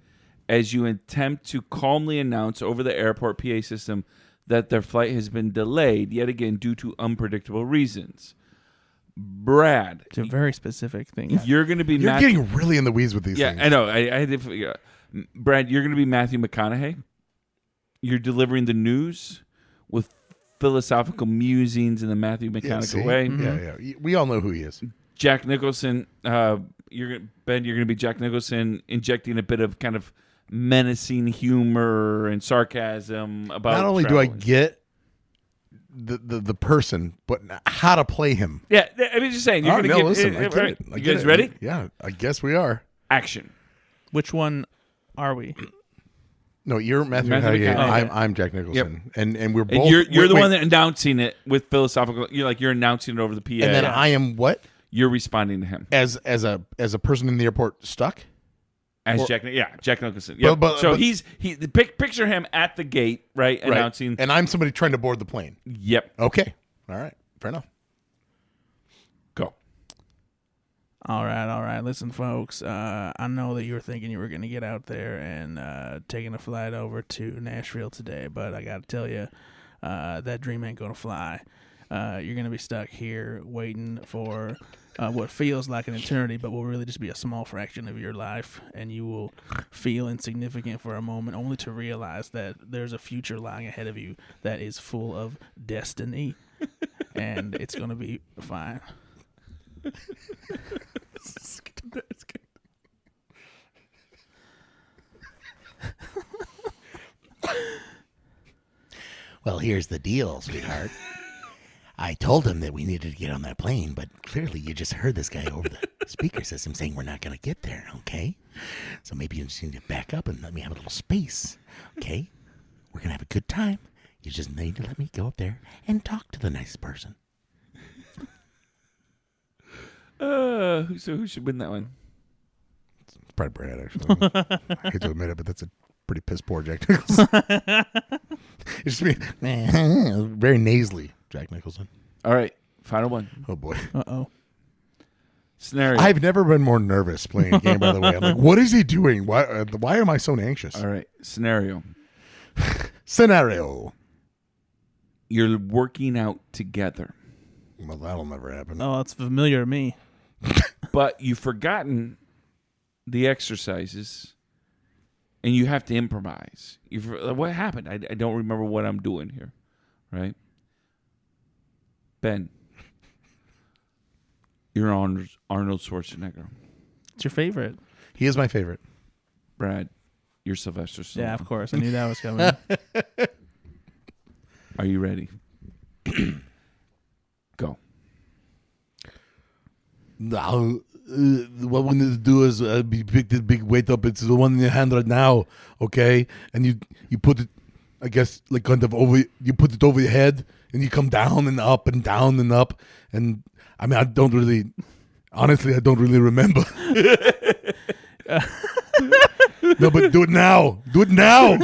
as you attempt to calmly announce over the airport PA system that their flight has been delayed, yet again, due to unpredictable reasons. Brad. It's a very specific thing. You're going to be You're getting really in the weeds with these Yeah, things. I know. I had to figure out. Brad, you're going to be Matthew McConaughey. You're delivering the news with philosophical musings in the Matthew McConaughey way. Yeah. We all know who he is. Jack Nicholson, you're going to be Jack Nicholson injecting a bit of kind of menacing humor and sarcasm about. Not only do I travel. get the person, but how to play him. Yeah, I mean, just saying. You're All going right, to no, get. listen, I get right. it. I You get guys it. ready? Yeah, I guess we are. Action. Which one are we? No, you're Matthew Matthew McConaughey. McConaughey. I'm Jack Nicholson, and we're both. And you're the wait, one that announcing it with philosophical. You're announcing it over the PA. and then I am what You're responding to him as a person in the airport stuck. as Jack Nicholson. Yeah. But- So but- picture him at the gate, right? Announcing. and I'm somebody trying to board the plane. Yep. Okay, all right, fair enough. Go. All right. Listen, folks. I know that you were thinking you were going to get out there and taking a flight over to Nashville today, but I got to tell you, that dream ain't going to fly. You're going to be stuck here waiting for what feels like an eternity, but will really just be a small fraction of your life, and you will feel insignificant for a moment, only to realize that there's a future lying ahead of you that is full of destiny, and it's going to be fine. Well, here's the deal, sweetheart. I told him that we needed to get on that plane, but clearly you just heard this guy over the speaker system saying we're not going to get there, okay? So maybe you just need to back up and let me have a little space, okay? We're going to have a good time. You just need to let me go up there and talk to the nice person. Who should win that one? It's probably Brad, actually. I hate to admit it, but that's a pretty piss poor Jack Nicholson. It's just me, very nasally, Jack Nicholson. All right. Final one. Oh, boy. Uh-oh. Scenario. I've never been more nervous playing a game, by the way. I'm like, what is he doing? Why am I so anxious? All right. Scenario. Scenario. You're working out together, Well, that'll never happen. Oh, it's familiar to me. but you've forgotten the exercises and you have to improvise. What happened? I don't remember what I'm doing here, right? Ben, you're Arnold Schwarzenegger. It's your favorite. He is my favorite. Brad, you're Sylvester Stallone. Yeah, of course. I knew that was coming. Are you ready? Go. Now, what we need to do is pick this big weight up. It's the one in your hand right now, okay? And you put it, I guess, like kind of over. You put it over your head, and you come down and up and down and up. And I mean, honestly, I don't really remember. No, but do it now. Do it now.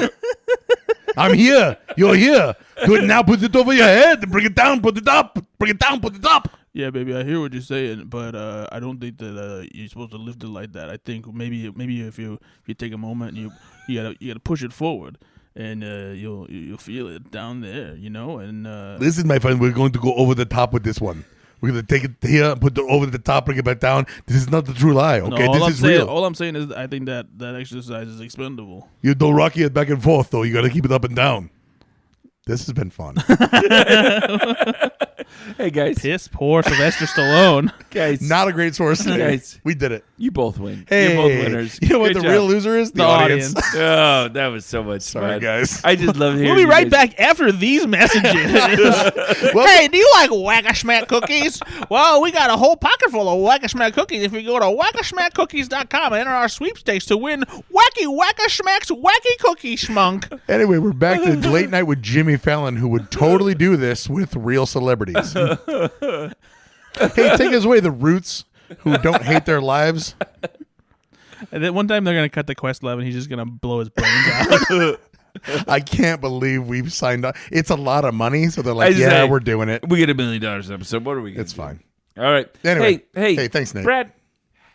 I'm here. You're here. Do it now. Put it over your head. Bring it down. Put it up. Bring it down. Put it up. Yeah, baby, I hear what you're saying, but I don't think that you're supposed to lift it like that. I think maybe if you take a moment and you gotta push it forward, and you'll feel it down there, you know. And Listen, my friend, we're going to go over the top with this one. We're going to take it here, put it over the top, bring it back down. This is not the true lie, okay? all This is real. All I'm saying is I think that exercise is expendable. You don't rocky it back and forth, though. You got to keep it up and down. This has been fun. Hey, guys. Piss poor Sylvester Stallone. Guys. Not a great source today. Guys. We did it. You both win. Hey, You're both winners. You know what Good the job. real loser is? The audience. Oh, that was so much Sorry, fun. guys. I just love hearing We'll be you right guys. back after these messages. Well, Hey, do you like Whack-A-Schmack cookies? Well, we got a whole pocket full of Whack-A-Schmack cookies. If you go to whackaschmackcookies.com and enter our sweepstakes to win Wacky Whack-A-Schmack's Wacky Cookie Schmunk. anyway, we're back to Late Night with Jimmy Fallon, who would totally do this with real celebrities. Hey, take us away, the Roots, who don't hate their lives. And then one time they're going to cut the Questlove and he's just going to blow his brains out. I can't believe we've signed up. It's a lot of money, so they're like, yeah, we're doing it. We get $1 million an episode. What are we gonna It's do? fine. All right. Anyway, hey, thanks, Nate. Brad,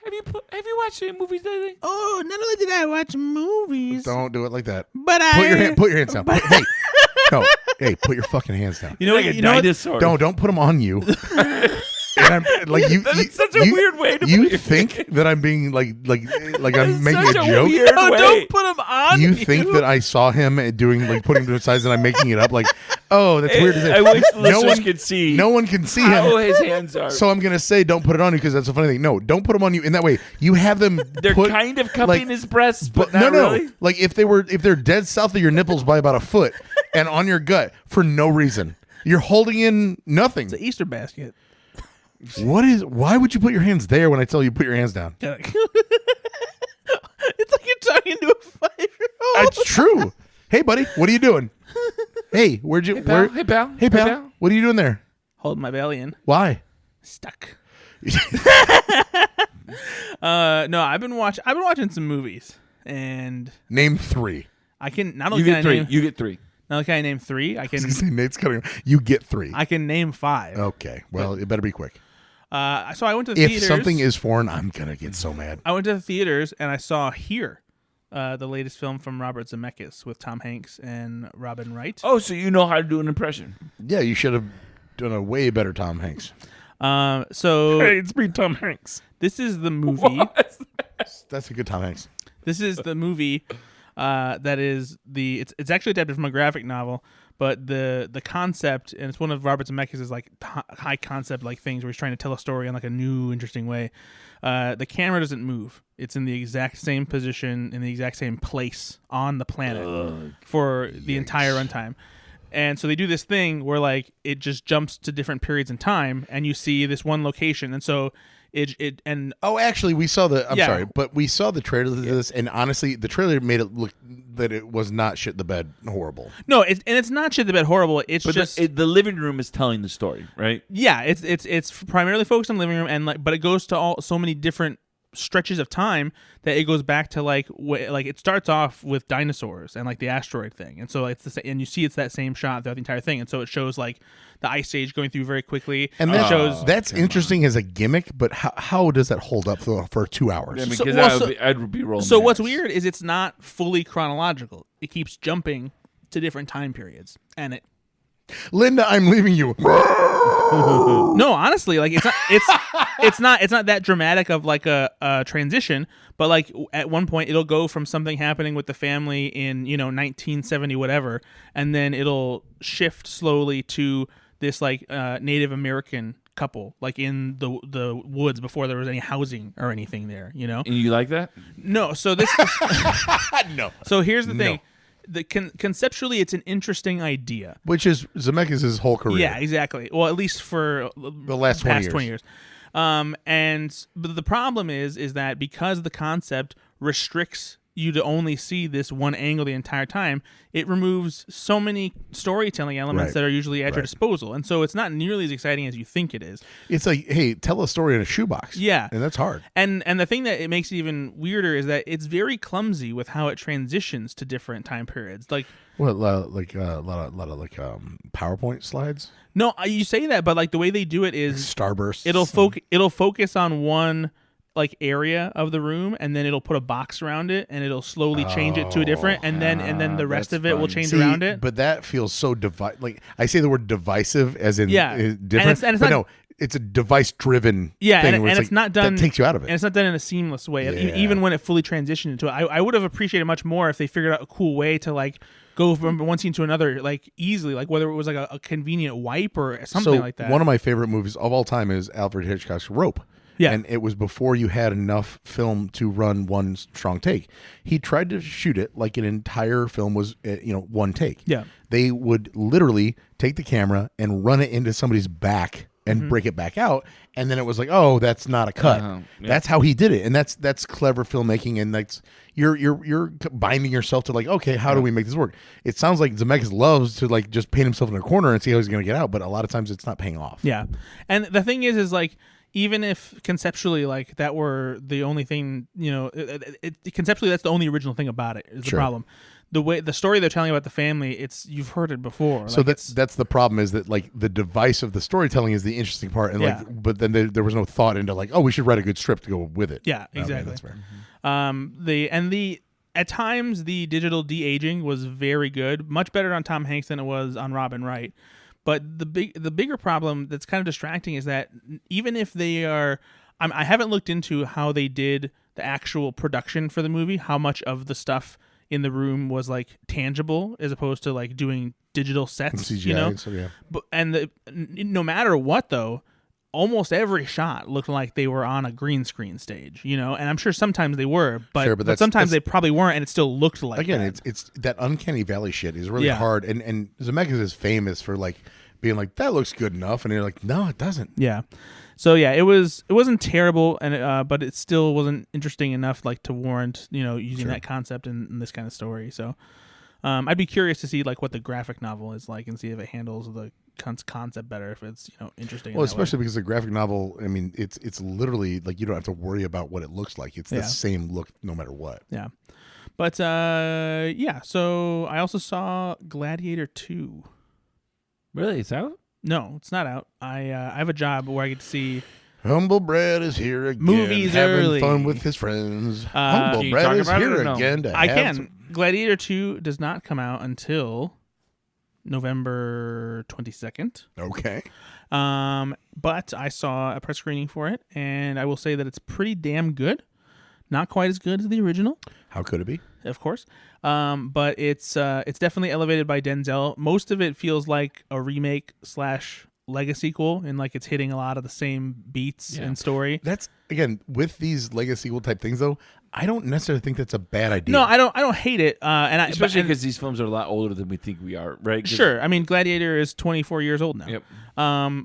Have you watched any movies lately? Oh, not only did I watch movies, Don't do it like that. but Put your hands down. Hey, put your fucking hands down. You know, Like a dinosaur. Don't put them on you. And I'm, like you, That's such a weird way to you put your think that I'm being like I'm making such a a joke. weird No, way. don't put them on. You think that I saw him doing like putting him to the sides and I'm making it up like, oh, that's weird to say. I wish No listeners one could see No one can see how him. his hands are. So I'm gonna say don't put it on you because that's a funny thing. No, don't put them on you. In that way, you have them. They're put, kind of cupping like, his breasts, but no, not no. really. Like if they're dead south of your nipples by about a foot and on your gut for no reason, you're holding in nothing. It's an Easter basket. Why would you put your hands there when I tell you put your hands down? It's like you're talking to a 5-year-old. That's true. Hey, buddy, what are you doing? Hey, where'd you? Hey, pal. Hey, pal. What are you doing there? Hold my belly in. Why? Stuck. No, I've been watching some movies, and Name 3. I can not You only can get I three. name You get 3. not only can I name 3, I can Nate's cutting. You get 3. I can name 5. Okay. Well, it better be quick. So I went to the If theaters. something is foreign, I'm gonna get so mad. I went to the theaters and I saw Here, the latest film from Robert Zemeckis with Tom Hanks and Robin Wright. Oh, so you know how to do an impression. Yeah, you should have done a way better Tom Hanks. So it's me, Tom Hanks. this is the movie. That's a good Tom Hanks. This is the movie that is it's actually adapted from a graphic novel, but the concept, and it's one of Robert Zemeckis' like high concept like things where he's trying to tell a story in like a new interesting way. The camera doesn't move; it's in the exact same position in the exact same place on the planet for the entire runtime. And so they do this thing where like it just jumps to different periods in time, and you see this one location, and so. Oh, actually, we saw the. I'm Yeah. sorry, but we saw the trailer to this, and honestly, the trailer made it look that it was not shit the bed horrible. No, it's not shit the bed horrible. It's But just the living room is telling the story, right? yeah. It's primarily focused on living room, and like, but it goes to so many different stretches of time that it goes back to like it starts off with dinosaurs and like the asteroid thing, and so it's and you see it's that same shot throughout the entire thing, and so it shows like the ice age going through very quickly, And it that shows that's interesting as a gimmick, but how does that hold up for 2 hours? I mean, So- because well, I'd be rolling. So my what's eyes. weird is it's not fully chronological. It keeps jumping to different time periods, and it. Linda, I'm leaving you. No, honestly, like it's not that dramatic of like a transition, but like at one point it'll go from something happening with the family in 1970 whatever, and then it'll shift slowly to this like Native American couple like in the woods before there was any housing or anything there, And you like that? No, so this No. so here's the thing. Conceptually, it's an interesting idea. Which is Zemeckis' whole career. Yeah, exactly. Well, at least for The last 20 past years. 20 years. But the problem is that because the concept restricts you to only see this one angle the entire time, it removes so many storytelling elements Right. that are usually at your Right. disposal, and so it's not nearly as exciting as you think it is. It's like, hey, tell a story in a shoebox. Yeah. And that's hard. And the thing that it makes it even weirder is that it's very clumsy with how it transitions to different time periods. Like, What, like a lot of like PowerPoint slides? no, you say that, but like the way they do it is Starbursts? it'll focus on one like area of the room, and then it'll put a box around it, and it'll slowly change it to a different, and then the rest that's of it will fun. change See, around it. But that feels so like I say the word divisive as in Yeah. different. And it's but not- no, it's a device driven Yeah, thing and where it's like, not done. that takes you out of and it. it's not done in a seamless way. Yeah. Even when it fully transitioned into it, I would have appreciated much more if they figured out a cool way to like go from one scene to another like easily, like whether it was like a convenient wipe or something So like that. one of my favorite movies of all time is Alfred Hitchcock's Rope. Yeah. And it was before you had enough film to run one strong take. He tried to shoot it like an entire film was, one take. Yeah. They would literally take the camera and run it into somebody's back and break it back out, and then it was like, oh, that's not a cut. Yeah. That's how he did it, and that's clever filmmaking, and that's you're binding yourself to like, okay, how do we make this work? It sounds like Zemeckis loves to like just paint himself in a corner and see how he's going to get out, but a lot of times it's not paying off. Yeah. And the thing is like, even if conceptually like that were the only thing, conceptually that's the only original thing about it is the Sure. problem. the story they're telling about the family, you've heard it before. So that's the problem, is that like the device of the storytelling is the interesting part, and but then there was no thought into like, oh, we should write a good script to go with it. Yeah, exactly. Okay, that's fair. At times the digital de-aging was very good, much better on Tom Hanks than it was on Robin Wright. But the bigger problem that's kind of distracting is that even if they are, I haven't looked into how they did the actual production for the movie, how much of the stuff in the room was like tangible as opposed to like doing digital sets, CGI, so yeah. But no matter what though, almost every shot looked like they were on a green screen stage, and I'm sure sometimes they were, but sometimes they probably weren't, and it still looked like again, that. it's that uncanny valley shit is really hard, and Zemeckis is famous for like being like, that looks good enough, and you're like, no, it doesn't. Yeah. So yeah, it wasn't terrible, and but it still wasn't interesting enough like to warrant using that concept in this kind of story. So I'd be curious to see like what the graphic novel is like and see if it handles the concept better, if it's interesting. Well, especially because the graphic novel, I mean, it's literally like you don't have to worry about what it looks like. It's the same look no matter what. Yeah. But so I also saw Gladiator II. Really, it's out? No, it's not out. I have a job where I get to see Humble Brad is here again, movies having early. fun with his friends. Can Humble you Brad talk is about it here or no? again to I have can. some- Gladiator 2 does not come out until November 22nd. Okay. But I saw a press screening for it, and I will say that it's pretty damn good. Not quite as good as the original, How could it be? of course. But it's definitely elevated by Denzel. Most of it feels like a remake / legacy sequel, and like it's hitting a lot of the same beats and story. That's again with these legacy sequel type things though. I don't necessarily think that's a bad idea. No, I don't hate it. Especially because these films are a lot older than we think we are, right? Sure. I mean, Gladiator is 24 years old now. Yep.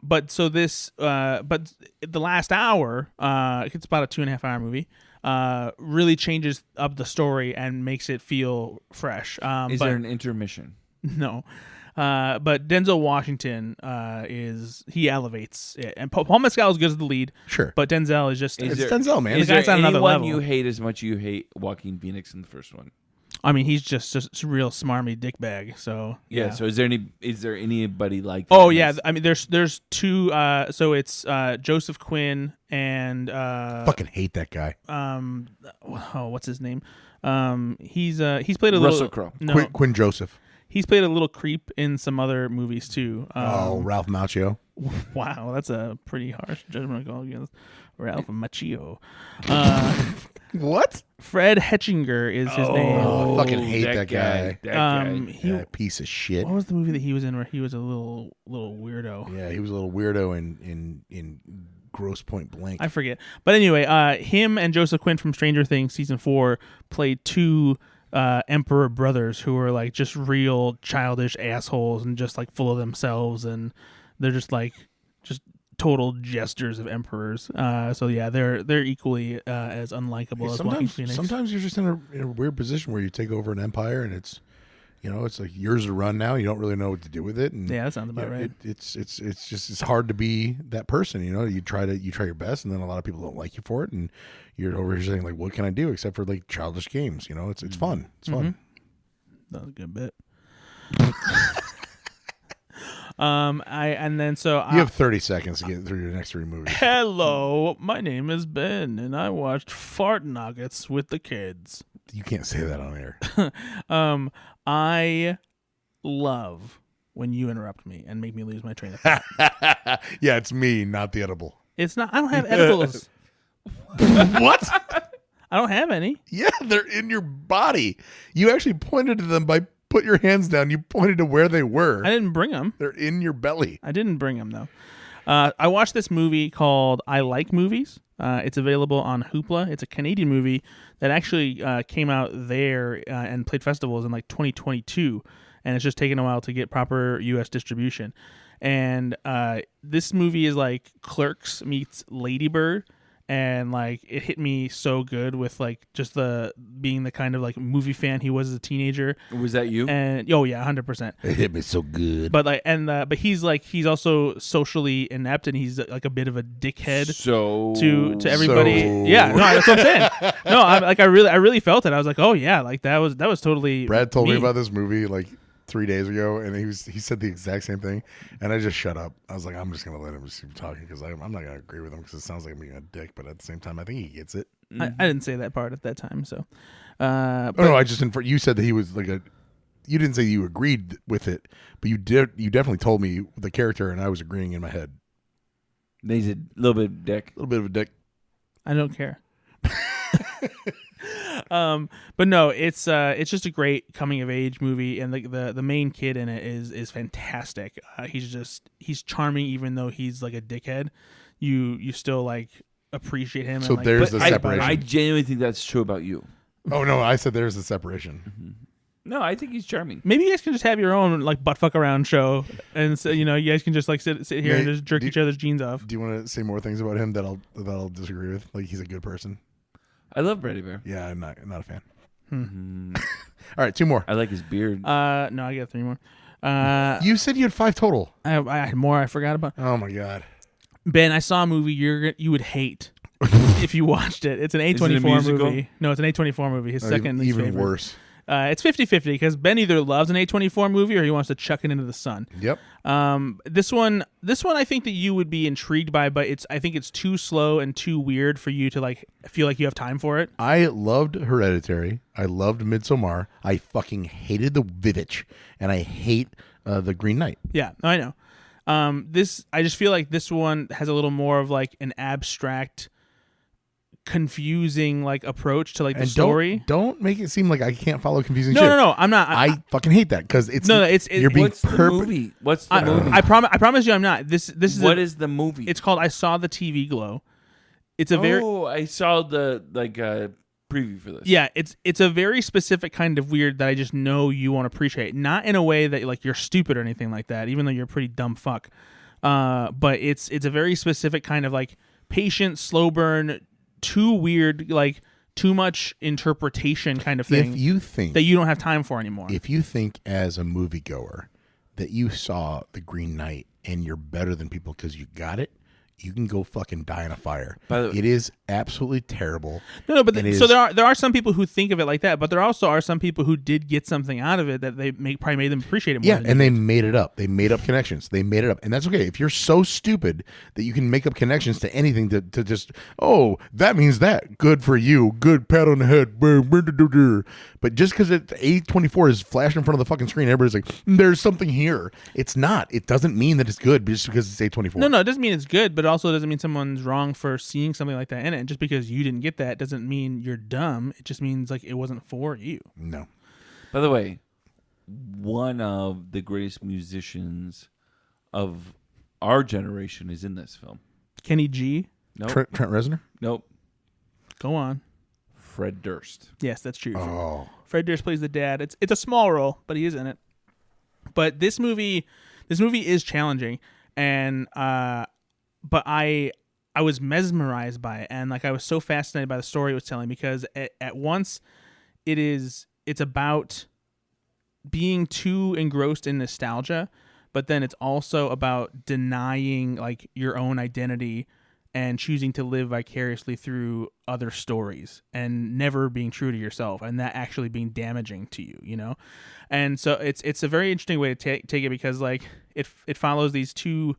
But the last hour, it's about a 2.5 hour movie. Really changes up the story and makes it feel fresh. Is there an intermission? No. But Denzel Washington he elevates it, and Paul Mescal is good as the lead. Sure. But Denzel is just It's Denzel, man. Is The there guy's on another anyone level. you hate as much you hate Joaquin Phoenix in the first one? I mean, he's just a real smarmy dickbag. So Yeah. So is there anybody like? Oh that? yeah, I mean, there's two. So it's Joseph Quinn and Fucking hate that guy. what's his name? He's played a Russell little Crowe. No, Quinn Joseph. he's played a little creep in some other movies too. Ralph Macchio. Wow, that's a pretty harsh judgment call against Ralph Macchio. What? Fred Hetchinger is his name. I fucking hate that guy. That guy. Yeah, piece of shit. What was the movie that he was in where he was a little weirdo? Yeah, he was a little weirdo in Gross Point Blank. I forget. But anyway, him and Joseph Quinn from Stranger Things season 4 played two Emperor brothers who were like just real childish assholes and just like full of themselves, and they're just total jesters of emperors. So yeah, they're equally as unlikable as Joaquin Phoenix. Sometimes you're just in a weird position where you take over an empire and it's it's like yours to run now. You don't really know what to do with it. And Yeah, that sounds about right. It's hard to be that person. You try your best, and then a lot of people don't like you for it, and you're over here saying like, "What can I do?" Except for like childish games. It's fun. It's fun. That was a good bit. You have 30 seconds to get through your next 3 movies. Hello, my name is Ben, and I watched Fart Nuggets with the kids. You can't say that on air. I love when you interrupt me and make me lose my train of thought. Yeah, it's me, not the edible. It's not. I don't have edibles. What? I don't have any. Yeah, they're in your body. You actually pointed to them by put your hands down. You pointed to where they were. I didn't bring them. They're in your belly. I didn't bring them though. I watched this movie called I Like Movies. It's available on Hoopla. It's a Canadian movie that actually came out there and played festivals in like 2022, and it's just taken a while to get proper U.S. distribution. And this movie is like Clerks meets Lady Bird, and like it hit me so good with like just being the kind of like movie fan he was as a teenager. Was that you? And oh yeah, 100%. It hit me so good. But like, but he's also socially inept, and he's like a bit of a dickhead to everybody. So- Yeah, no, that's what I'm saying. No, I really felt it. I was like, oh yeah, like that was totally. Brad told me about this movie like 3 days ago, and he said the exact same thing, and I just shut up. I was like, I'm just gonna let him just keep talking because I'm not gonna agree with him because it sounds like I'm being a dick, but at the same time, I think he gets it. I didn't say that part at that time, so. But, no, I just you said that he was like you didn't say you agreed with it, but you definitely told me the character, and I was agreeing in my head. He's a little bit of dick. A little bit of a dick. I don't care. But no, it's just a great coming of age movie, and the main kid in it is fantastic. He's charming, even though he's like a dickhead. You still like appreciate him. So and, like, there's the fight about separation. him. I genuinely think that's true about you. Oh no, I said there's the separation. No, I think he's charming. Maybe you guys can just have your own like butt fuck around show, and so, you guys can just like sit here and Nate, just jerk each other's jeans off. Do you want to say more things about him that I'll disagree with? Like he's a good person. I love Brady Bear. Yeah, I'm not a fan. Mm-hmm. All right, 2 more. I like his beard. No, I got 3 more. You said you had 5 total. I had more. I forgot about. Oh my god. Ben, I saw a movie you would hate if you watched it. It's an A24 musical? movie. No, it's an A24 movie. His second least even favorite. worse. It's 50-50 because Ben either loves an A24 movie or he wants to chuck it into the sun. Yep. This one I think that you would be intrigued by, but I think it's too slow and too weird for you to like feel like you have time for it. I loved Hereditary. I loved Midsommar. I fucking hated the Vivitch, and I hate the Green Knight. Yeah, I know. I just feel like this one has a little more of like an abstract, confusing like approach to like the story. Don't make it seem like I can't follow confusing No, shit. no, I'm not. I fucking hate that because it's you're being What's the movie? What's the movie? I promise you, I'm not. This is What is the movie? It's called I Saw the TV Glow. It's a very I saw the preview for this. Yeah, it's a very specific kind of weird that I just know you won't appreciate. Not in a way that like you're stupid or anything like that, even though you're a pretty dumb fuck. But it's a very specific kind of like patient, slow burn, too weird, like too much interpretation kind of thing. If you think that you don't have time for anymore. If you think as a moviegoer that you saw The Green Knight and you're better than people because you got it, you can go fucking die in a fire. It is absolutely terrible. No, but so there are some people who think of it like that, but there also are some people who did get something out of it that probably made them appreciate it more. Yeah, and they made it up. They made up connections. They made it up, and that's okay. If you're so stupid that you can make up connections to anything to just that means that good for you, good pat on the head. But just because A24 is flashing in front of the fucking screen, everybody's like, there's something here. It's not. It doesn't mean that it's good just because it's A24. No, it doesn't mean it's good, but it also doesn't mean someone's wrong for seeing something like that in it. Just because you didn't get that doesn't mean you're dumb. It just means like it wasn't for you. No. By the way, one of the greatest musicians of our generation is in this film. Kenny G. Nope. Trent Reznor? Nope. Go on. Fred Durst. Yes, that's true. Oh. Fred Durst plays the dad. It's a small role, but he is in it. But this movie is challenging, and but I was mesmerized by it, and like I was so fascinated by the story it was telling, because at once it's about being too engrossed in nostalgia, but then it's also about denying like your own identity and choosing to live vicariously through other stories and never being true to yourself, and that actually being damaging to you, you know? And so it's a very interesting way to take it, because like it follows these two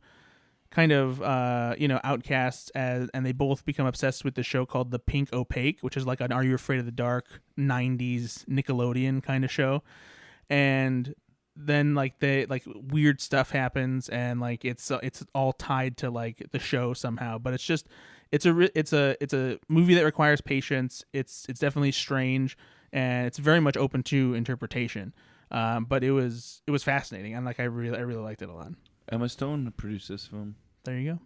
kind of outcasts, and they both become obsessed with the show called The Pink Opaque, which is like an Are You Afraid of the Dark 90s Nickelodeon kind of show. And then like weird stuff happens, and like it's all tied to like the show somehow. But it's a movie that requires patience. It's definitely strange, and it's very much open to interpretation. But it was fascinating, and like I really liked it a lot. Emma Stone produced this film. There you go.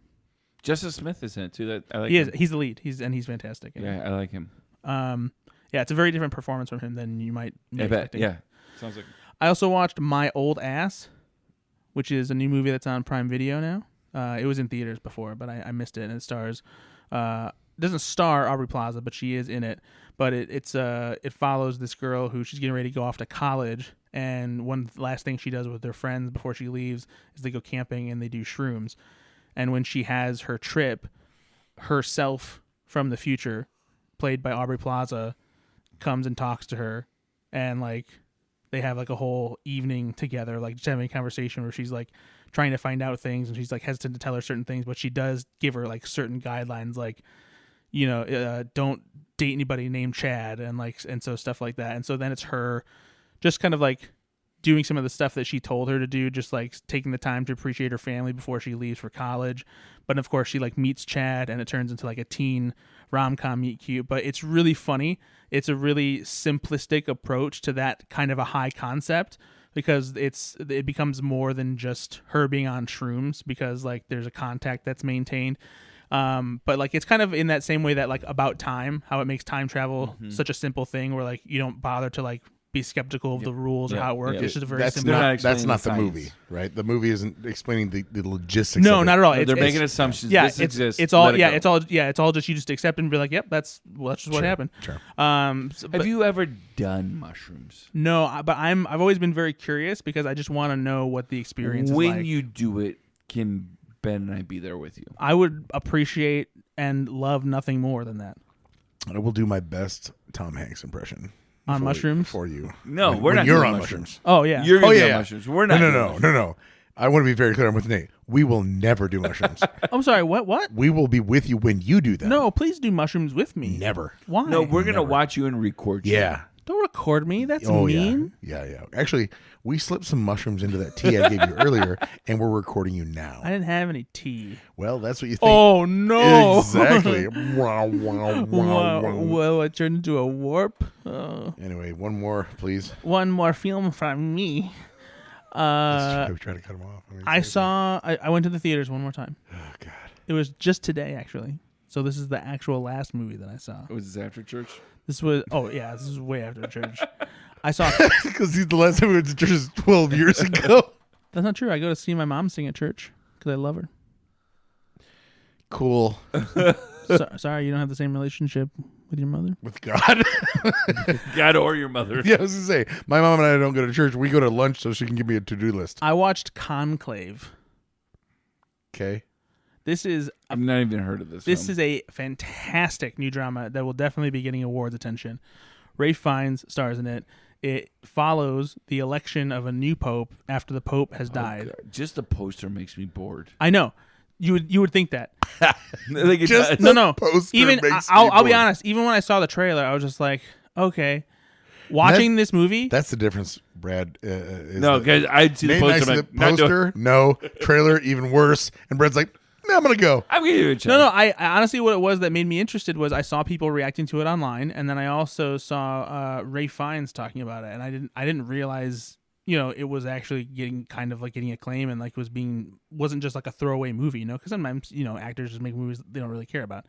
Justice Smith is in it too. That I like. He's the lead. He's fantastic. Yeah, I like him. Yeah, it's a very different performance from him than you might be expecting. Yeah, sounds like. I also watched My Old Ass, which is a new movie that's on Prime Video now. It was in theaters before, but I missed it, and it stars doesn't star Aubrey Plaza, but she is in it. But it follows this girl who she's getting ready to go off to college, and one last thing she does with her friends before she leaves is they go camping and they do shrooms. And when she has her trip, herself from the future, played by Aubrey Plaza, comes and talks to her, and like they have like a whole evening together, like just having a conversation where she's like trying to find out things, and she's like hesitant to tell her certain things, but she does give her like certain guidelines, like, you know, don't date anybody named Chad, and so stuff like that. And so then it's her just kind of like doing some of the stuff that she told her to do, just like taking the time to appreciate her family before she leaves for college. But of course she like meets Chad, and it turns into like a teen rom-com meet cute. But it's really funny. It's a really simplistic approach to that kind of a high concept, because it becomes more than just her being on shrooms, because like there's a contact that's maintained. But like it's kind of in that same way that like About Time, how it makes time travel such a simple thing where like you don't bother to like be skeptical of the rules or how it works. It's just a very simple. That's not the movie, right? The movie isn't explaining the logistics. No, of it. not at all. They're making assumptions. Yeah, this exists. it's all. Let it Yeah, go. it's all just you just accept and be like, yep, that's just what happened. Sure. Have you ever done mushrooms? No, but I've always been very curious, because I just want to know what the experience is like. When you do it, can Ben and I be there with you? I would appreciate and love nothing more than that. I will do my best Tom Hanks impression On mushrooms? for you. No, When we're not. You're doing on mushrooms. Oh yeah. You're gonna Oh, do yeah. mushrooms. We're not. doing mushrooms. No. I want to be very clear. I'm with Nate. We will never do mushrooms. I'm sorry. What? We will be with you when you do them. No, please do mushrooms with me. Never. Why? No, we're gonna watch you and record you. Yeah. Don't record me. That's Oh mean. yeah. Actually, we slipped some mushrooms into that tea I gave you earlier, and we're recording you now. I didn't have any tea. Well, that's what you think. Oh no! Exactly. Wow. Well, I turned into a warp. Anyway, one more, please. One more film from me. We try to cut him off. I went to the theaters one more time. Oh God. It was just today, actually. So this is the actual last movie that I saw. Was this after church? This was this is way after church. I saw. Because the last time we went to church is 12 years ago. That's not true. I go to see my mom sing at church because I love her. Cool. Sorry, you don't have the same relationship with your mother? With God. God or your mother. Yeah, I was going to say, my mom and I don't go to church. We go to lunch so she can give me a to-do list. I watched Conclave. Okay. This is I've not even heard of this. This film. is a fantastic new drama that will definitely be getting awards attention. Ralph Fiennes stars in it. It follows the election of a new pope after the pope has died. God. Just the poster makes me bored. I know. You would think that. Like it Just does. No. Poster Even makes I'll me be bored. honest. Even when I saw the trailer, I was just like, okay. Watching this movie, That's the difference, Brad. No, because I'd see the Nate and I poster. see I'm the like, not doing- poster, no. Trailer, even worse. And Brad's like, nah, I'm going to go. I'm gonna give it a chance. No. I honestly, what it was that made me interested was I saw people reacting to it online, and then I also saw Ralph Fiennes talking about it, and I didn't realize, it was actually getting acclaim, and like wasn't just like a throwaway movie, because sometimes actors just make movies they don't really care about.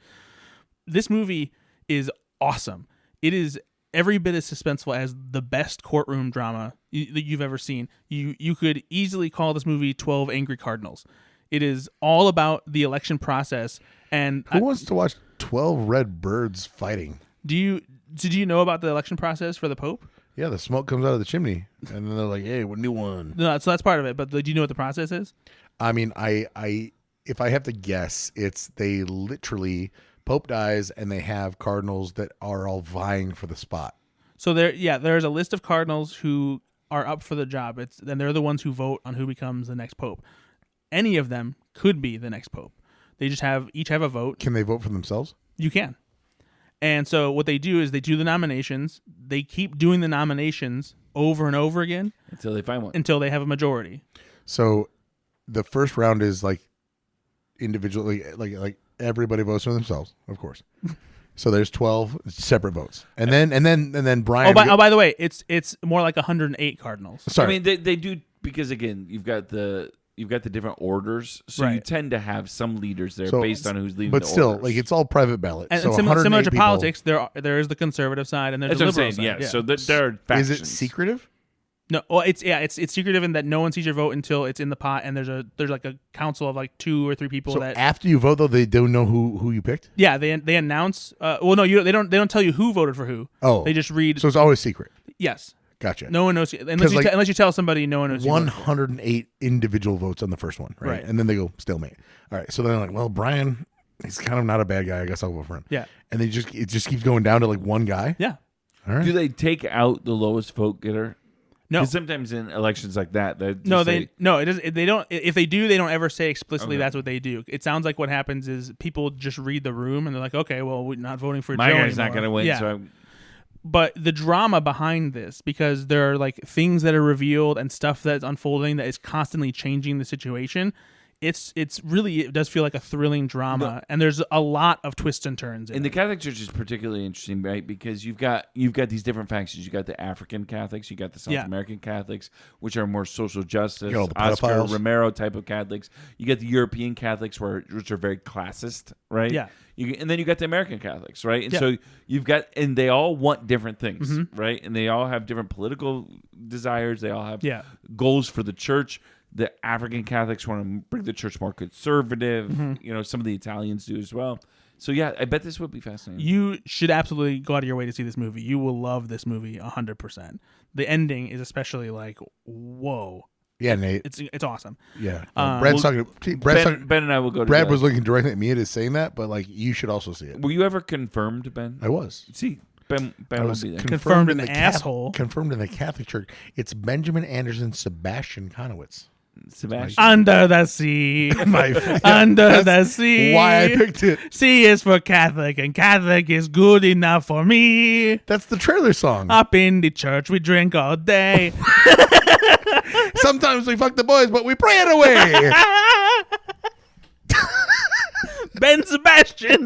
This movie is awesome. It is every bit as suspenseful as the best courtroom drama that you've ever seen. You could easily call this movie 12 Angry Cardinals. It is all about the election process. And Who wants to watch 12 red birds fighting? did you know about the election process for the Pope? Yeah, the smoke comes out of the chimney. And then they're like, hey, what new one? No, so that's part of it. But do you know what the process is? I mean, if I have to guess, it's they literally, Pope dies and they have cardinals that are all vying for the spot. So there's a list of cardinals who are up for the job. And they're the ones who vote on who becomes the next Pope. Any of them could be the next Pope. They just each have a vote. Can they vote for themselves? You can. And so what they do is they do the nominations. They keep doing the nominations over and over again until they find one. until they have a majority. So the first round is like individually, like everybody votes for themselves, of course. So there's 12 separate votes. And then Brian. By the way, it's more like 108 cardinals. Sorry. I mean, they do, because again, you've got the different orders, so you Right. tend to have some leaders there So- based on who's leading. But the still, orders. like it's all private ballot. And so similar 108 to people. politics, there is the conservative side and there's that's the what I'm liberal saying. side. Yeah, so there are factions. Is it secretive? No, well, it's secretive in that no one sees your vote until it's in the pot, and there's like a council of like 2 or 3 people So that. after you vote, though, they don't know who you picked. Yeah, they announce. Well, no, they don't tell you who voted for who. Oh, They just read. So it's always secret. Yes. Gotcha. No one knows unless you tell somebody. No one knows. 108 individual votes on the first one, right? Right. And then they go stalemate. All right. So then they're like, well, Brian, he's kind of not a bad guy. I guess I'll vote for him. Yeah. And it just keeps going down to like one guy. Yeah. All right. Do they take out the lowest vote getter? No. Because sometimes in elections like that, No, it doesn't. They don't. If they do, they don't ever say explicitly Okay. that's what they do. It sounds like what happens is people just read the room and they're like, okay, well, we're not voting for my Joe guy's anymore. not going to win. Yeah. So I'm, But the drama behind this, because there are like things that are revealed and stuff that's unfolding that is constantly changing the situation. It's really, it does feel like a thrilling drama, and there's a lot of twists and turns. and the Catholic Church is particularly interesting, right? Because you've got these different factions. You got the African Catholics, you got the South Yeah. American Catholics, which are more social justice, You got all the Oscar pedophiles. Romero type of Catholics. You got the European Catholics, which are very classist, right? Yeah. And then you got the American Catholics, right? And Yeah. so you've got, and they all want different things, Mm-hmm. right? And they all have different political desires. They all have Yeah. goals for the church. The African Catholics want to bring the church more conservative. Mm-hmm. Some of the Italians do as well. So yeah, I bet this would be fascinating. You should absolutely go out of your way to see this movie. You will love this movie 100%. The ending is especially like, whoa, Yeah, Nate. it's awesome. Yeah. Brad's Ben and I will go. Brad together. was looking directly at me as saying that, but like you should also see it. Were you ever confirmed, Ben? I was. See, Ben I will was be there. Confirmed in an the asshole. Confirmed in the Catholic Church. It's Benjamin Anderson, Sebastian Konowitz. Sebastian. Under the sea. My Under the sea. why I picked it. C is for Catholic, and Catholic is good enough for me. That's the trailer song. Up in the church, we drink all day. Sometimes we fuck the boys, but we pray it away. Ben Sebastian.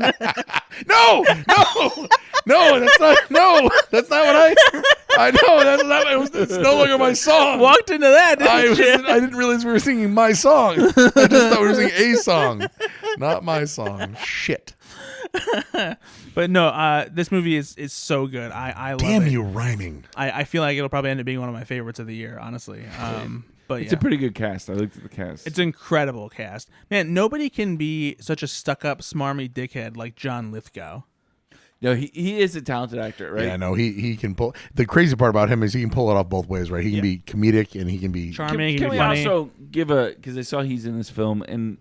No, that's not what I know. That's not. It's no longer my song. Walked into that, I didn't you? didn't realize we were singing my song. I just thought we were singing a song, not my song. Shit. But no, this movie is so good. I love Damn it. you, rhyming. I feel like it'll probably end up being one of my favorites of the year, honestly. But It's yeah. a pretty good cast. I looked at the cast. It's an incredible cast. Man, nobody can be such a stuck-up, smarmy dickhead like John Lithgow. No, he is a talented actor, right? Yeah, no, he can pull. The crazy part about him is he can pull it off both ways, right? He can be comedic and he can be Charming, Can he's we funny. also give because I saw he's in this film, and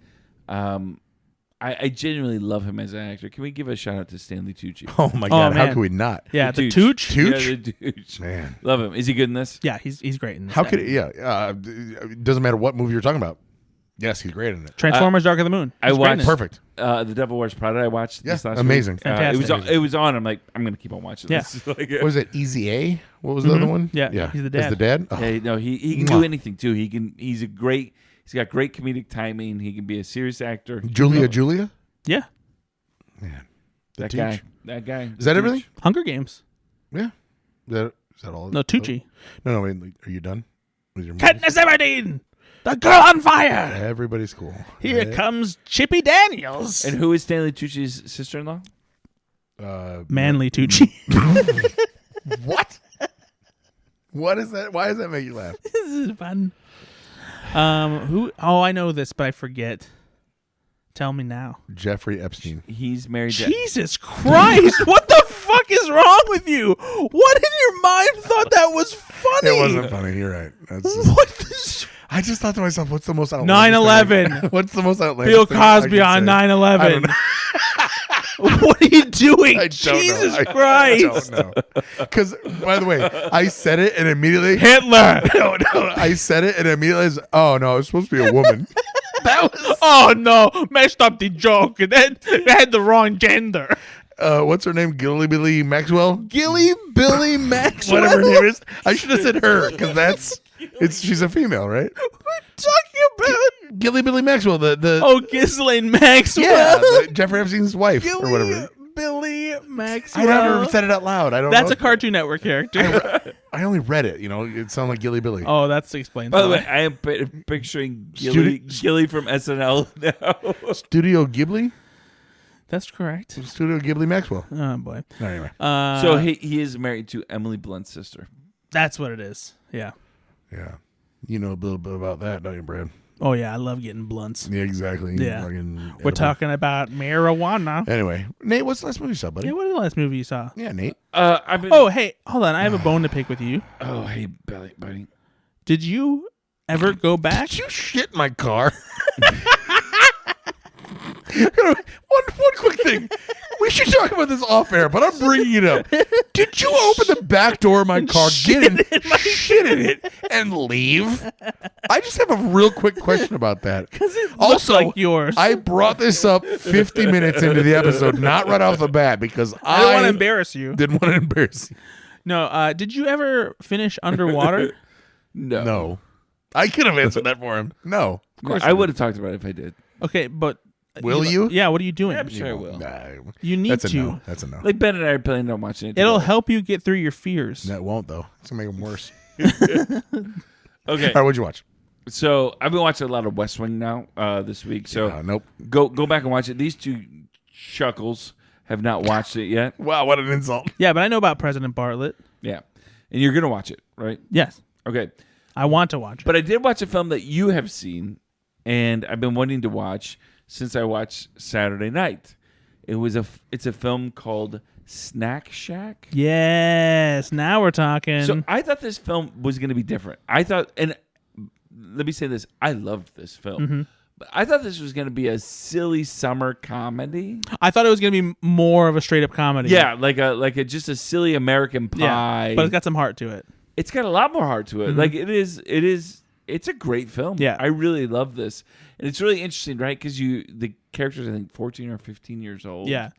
I genuinely love him as an actor. Can we give a shout out to Stanley Tucci? Oh my god, how man. could we not? Yeah, the Tooch. Tooch. Tooch? Yeah, the Tooch. Man, Love him. Is he good in this? Yeah, he's great in this. how could it? Yeah, it doesn't matter what movie you're talking about. Yes, he's great in it. Transformers: Dark of the Moon. I He's great in watched it. Perfect. The Devil Wears Prada. I watched this last amazing. week. Fantastic. It was on. I'm like, I'm gonna keep on watching this. Like, What was it? Easy A? What was the other one? Yeah, yeah. he's the That's dad. the dad. Oh, yeah, no, he can Mwah. do anything too. He's got great comedic timing. He can be a serious actor. Julia. Yeah, Man, That Tooch. guy. Is that everything? Hunger Games. Yeah. Is that all? No, Tucci. No, wait. Are you done with your Katniss Everdeen, the girl on fire. Everybody's cool. Here comes Chippy Daniels. And who is Stanley Tucci's sister-in-law? Manly Tucci. What? What is that? Why does that make you laugh? This is fun. Who? Oh, I know this, but I forget. Tell me now. Jeffrey Epstein. He's married to Jesus Christ! What the fuck is wrong with you? What in your mind thought that was funny? It wasn't funny. You're right. That's just, What? The I just thought to myself, what's the most outlandish 9/11. thing? What's the most outlandish Bill thing I Cosby could on say? I don't 9/11. know. What are you doing? I don't Jesus know. I Christ! don't know. Because, by the way, I said it and immediately... Hitler. No, I said it and immediately... Oh, no, it was supposed to be a woman. That was... Oh no! Messed up the joke. They had the wrong gender. What's her name? Gilly Billy Maxwell? Gilly Billy Maxwell. Whatever her name is. I should have said her, because that's... She's a female, right? Talking about Gilly Billy Maxwell, the Ghislaine Maxwell. yeah, Jeffrey Epstein's wife or whatever. Gilly Billy I Maxwell. never said it out loud. I don't That's know. a Cartoon Network character. I only read it. It sounded like Gilly Billy. Oh, that's explains. By the why. way, I am picturing Gilly from SNL now. Studio Ghibli? That's correct. Studio Ghibli Maxwell. Oh boy. Anyway. So he is married to Emily Blunt's sister. That's what it is. Yeah. Yeah. You know a little bit about that, don't you, Brad? Oh yeah, I love getting blunts. Yeah, exactly. Yeah. Fucking We're edible. talking about marijuana. Anyway, Nate, what's the last movie you saw, buddy? Yeah, what was the last movie you saw? Yeah, Nate. I've been. Oh, hey, hold on. I have a bone to pick with you. Oh, hey, buddy. Did you ever go back? Did you shit in my car? One quick thing. We should talk about this off air, but I'm bringing it up. Did you open the back door of my car, get in, shit in it, and leave? I just have a real quick question about that. Because it looks Also, like yours. I brought this up 50 minutes into the episode, not right off the bat, because I don't want to embarrass you. didn't want to embarrass you. No, did you ever finish Underwater? No. I could have answered that for him. No. Of course I would have talked about it if I did. Okay, but Will you? Yeah. What are you doing? I'm sure I will. Nah, You need that's a to. no. That's a no. Like Ben and I are planning on watching it. It'll together. help you get through your fears. That won't, though. It's going to make them worse. Okay, All right, what'd you watch? so I've been watching a lot of West Wing now this week. So Nope. go back and watch it. These two chuckles have not watched it yet. Wow, what an insult. Yeah, but I know about President Bartlett. Yeah, and you're gonna watch it, right? Yes, Okay, I want to watch it. but I did watch a film that you have seen, and I've been wanting to watch since I watched Saturday Night. It's a film called Snack Shack. Yes, now we're talking. So I thought this film was going to be different. I thought, and let me say this, I loved this film. Mm-hmm. But I thought this was going to be a silly summer comedy. I thought it was going to be more of a straight up comedy. Yeah, like a just a silly American Pie. Yeah, but it's got some heart to it. It's got a lot more heart to it. Mm-hmm. Like it's a great film. Yeah. I really love this. And it's really interesting, right? Because the characters, I think, 14 or 15 years old. Yeah.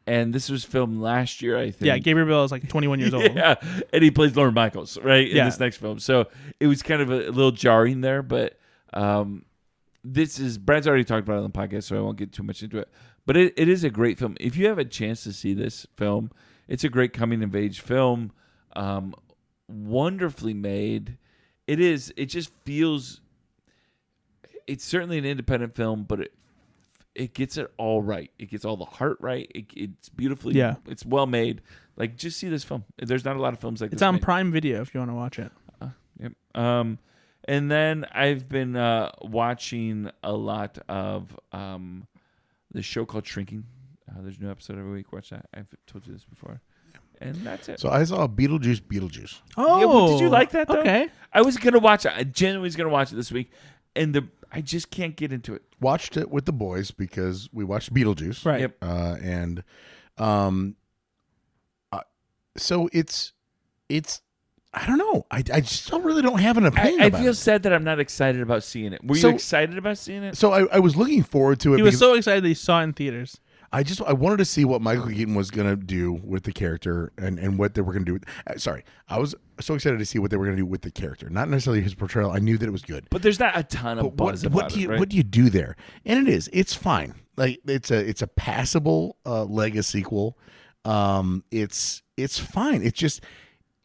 And this was filmed last year, I think. Yeah, Gabriel Bell is like 21 years old. Yeah, and he plays Lorne Michaels, right, in Yeah. this next film. So it was kind of a little jarring there, but this is Brad's already talked about it on the podcast, so I won't get too much into it. But it is a great film. If you have a chance to see this film, it's a great coming of age film, wonderfully made. It is. It just feels. It's certainly an independent film, but it gets it all right. It gets all the heart right. It's beautifully. Yeah. It's well made. Like, just see this film. There's not a lot of films like this. It's on made. Prime Video if you want to watch it. Yep. And then I've been watching a lot of the show called Shrinking. There's a new episode every week. Watch that. I've told you this before. And that's it. So I saw Beetlejuice. Oh, Yeah, well, did you like that, though? Okay. I was going to watch it. I genuinely was going to watch it this week. And I just can't get into it. Watched it with the boys because we watched Beetlejuice. Right. Yep. So it's I don't know. I still really don't have an opinion I about feel it. sad that I'm not excited about seeing it. Were So- you excited about seeing it? So I was looking forward to it He was because so excited that he saw it in theaters. I wanted to see what Michael Keaton was going to do with the character and what they were going to do. Sorry. I was so excited to see what they were going to do with the character. Not necessarily his portrayal. I knew that it was good. But there's not a ton of But buzz about it, right? what do you do there? And it's fine. Like it's a passable Lego sequel. It's fine. It's just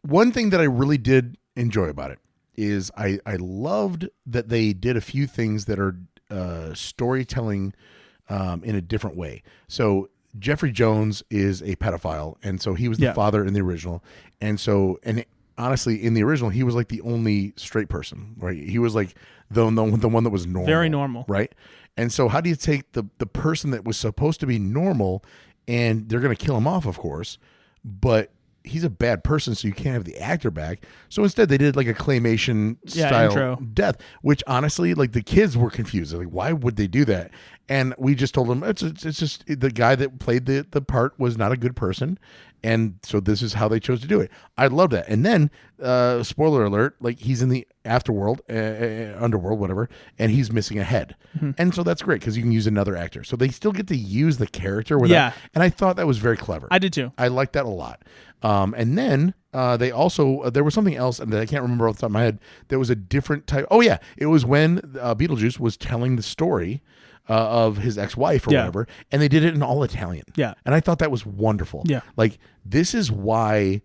one thing that I really did enjoy about it is I loved that they did a few things that are storytelling in a different way. So Jeffrey Jones is a pedophile, and so he was the father in the original. And honestly, in the original, he was like the only straight person, right? He was like the one that was normal. Very normal. Right? And so how do you take the person that was supposed to be normal, and they're going to kill him off, of course, but he's a bad person, so you can't have the actor back. So instead, they did like a claymation style intro. death, which honestly, like the kids were confused. They're like, why would they do that? And we just told them it's just the guy that played the part was not a good person, and so this is how they chose to do it. I love that. And then, spoiler alert, like he's in the afterworld, underworld, whatever, and he's missing a head, and so that's great because you can use another actor. So they still get to use the character without. Yeah. And I thought that was very clever. I did too. I liked that a lot. And then they also there was something else that I can't remember off the top of my head. There was a different type. Oh yeah, it was when Beetlejuice was telling the story of his ex-wife or whatever, and they did it in all Italian. Yeah. And I thought that was wonderful. Yeah. Like this is why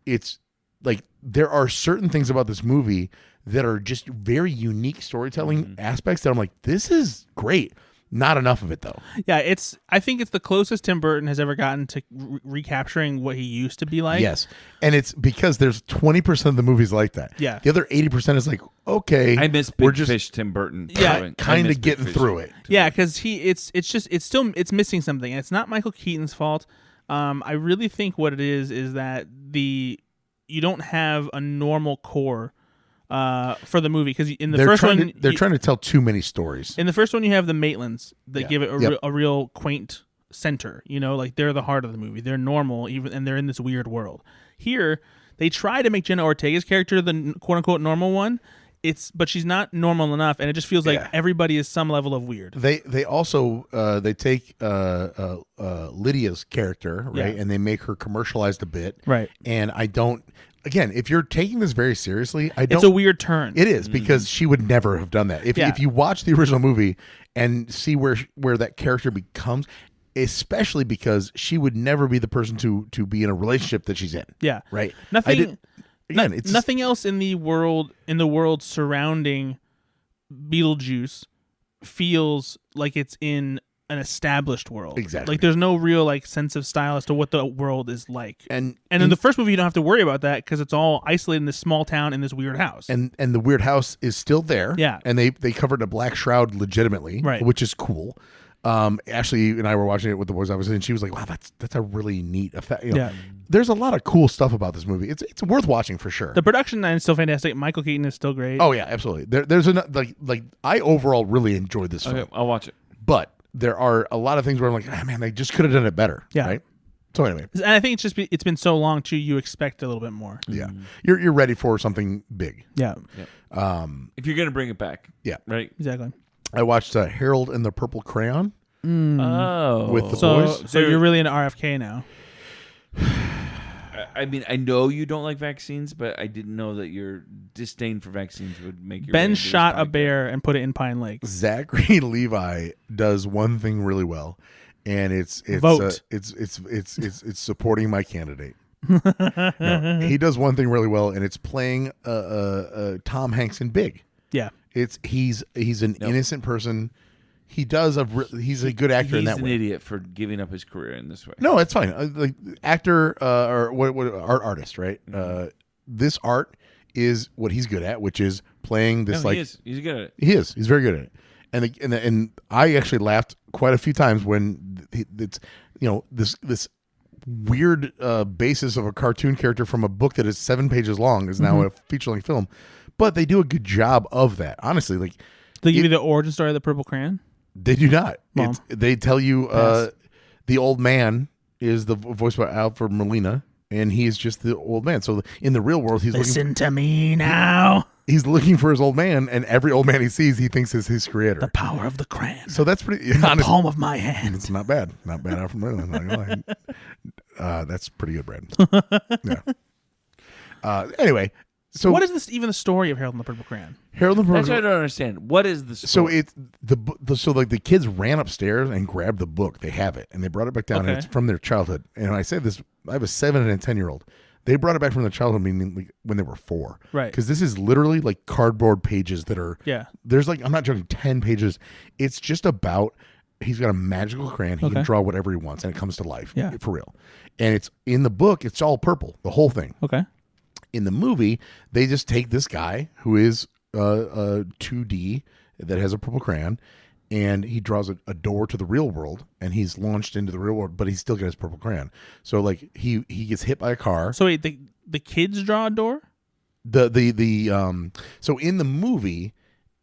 it's like there are certain things about this movie that are just very unique storytelling aspects that I'm like, this is great. Not enough of it though. Yeah, I think it's the closest Tim Burton has ever gotten to recapturing what he used to be like. Yes, and it's because there's 20% of the movies like that. Yeah. The other 80% is like, okay, I miss we're Big just Fish Tim Burton. Yeah, kind of getting through it. Yeah, because it's missing something. And it's not Michael Keaton's fault. I really think what it is that you don't have a normal core for the movie, because in the first one they're trying to tell too many stories. In the first one, you have the Maitlands that give it Yep. a real quaint center. You know, like they're the heart of the movie. They're normal, and they're in this weird world. Here, they try to make Jenna Ortega's character the quote unquote normal one. But she's not normal enough, and it just feels like everybody is some level of weird. They also they take Lydia's character, right, and they make her commercialized a bit, Right. And I don't. Again, if you're taking this very seriously, I don't. It's a weird turn. It is, because she would never have done that. If you watch the original movie and see where that character becomes, especially because she would never be the person to be in a relationship that she's in. Yeah. Right. Nothing. Again, it's nothing else in the world surrounding Beetlejuice feels like it's in an established world. Exactly. Like there's no real like sense of style as to what the world is like. And in the first movie, you don't have to worry about that because it's all isolated in this small town in this weird house. And the weird house is still there. Yeah. And they covered a black shroud legitimately, Right. which is cool. Ashley and I were watching it with the boys obviously, and she was like, "Wow, that's a really neat effect." You know, Yeah. There's a lot of cool stuff about this movie. It's worth watching for sure. The production is still fantastic. Michael Keaton is still great. Oh yeah, absolutely. There's like I overall really enjoyed this film, Okay, I'll watch it. but there are a lot of things where I'm like, man, they just could have done it better. Yeah. Right. So anyway, And I think it's been so long too. You expect a little bit more. yeah, you're ready for something big. Yeah. If you're gonna bring it back, Yeah. right? Exactly. I watched Harold and the Purple Crayon Oh, with the So boys. you're really into RFK now. I mean, I know you don't like vaccines, but I didn't know that your disdain for vaccines would make you. Ben shot a bear and put it in Pine Lake. Zachary Levi does one thing really well, and it's Vote. It's supporting my candidate. No, he does one thing really well, and it's playing Tom Hanks in Big. Yeah. He's an innocent person. He's a good actor in that He's an way. idiot for giving up his career in this way. No, it's fine. Like actor or what artist, right? This art is what he's good at, which is playing this No, he is. He's good at it. He is. He's very good at it. And I actually laughed quite a few times when it's this weird basis of a cartoon character from a book that is 7 pages long is now a feature-length film, but they do a good job of that. Honestly, like They give you the origin story of the Purple Crayon. they do not. Well, They tell you pass. the old man is the voice by Alfred Molina, and he is just the old man. So in the real world, Listen to me now. he's looking for his old man, and every old man he sees, he thinks is his creator. The power of the crayon. So that's pretty. In the honest, palm of my hand. it's not bad. Not bad out from Molina. Not gonna lie. That's pretty good, Brad. Yeah. Anyway, so What is this even the story of Harold and the Purple Crayon? Harold and the That's Purple. what I don't understand. What is the So story? it's so like the kids ran upstairs and grabbed the book. They have it and they brought it back down. And Okay. it's from their childhood. And I say this, I have a 7 and a 10-year-old. They brought it back from their childhood, meaning like when they were 4. Right. Because this is literally like cardboard pages that are. Yeah. There's like, I'm not joking, 10 pages. It's just about. He's got a magical crayon. He Okay. can draw whatever he wants, and it comes to life. Yeah. For real. And it's in the book. It's all purple. The whole thing. Okay. In the movie, they just take this guy who is 2D that has a purple crayon, and he draws a door to the real world, and he's launched into the real world, but he's still got his purple crayon. So like he gets hit by a car. So wait, the kids draw a door? So in the movie,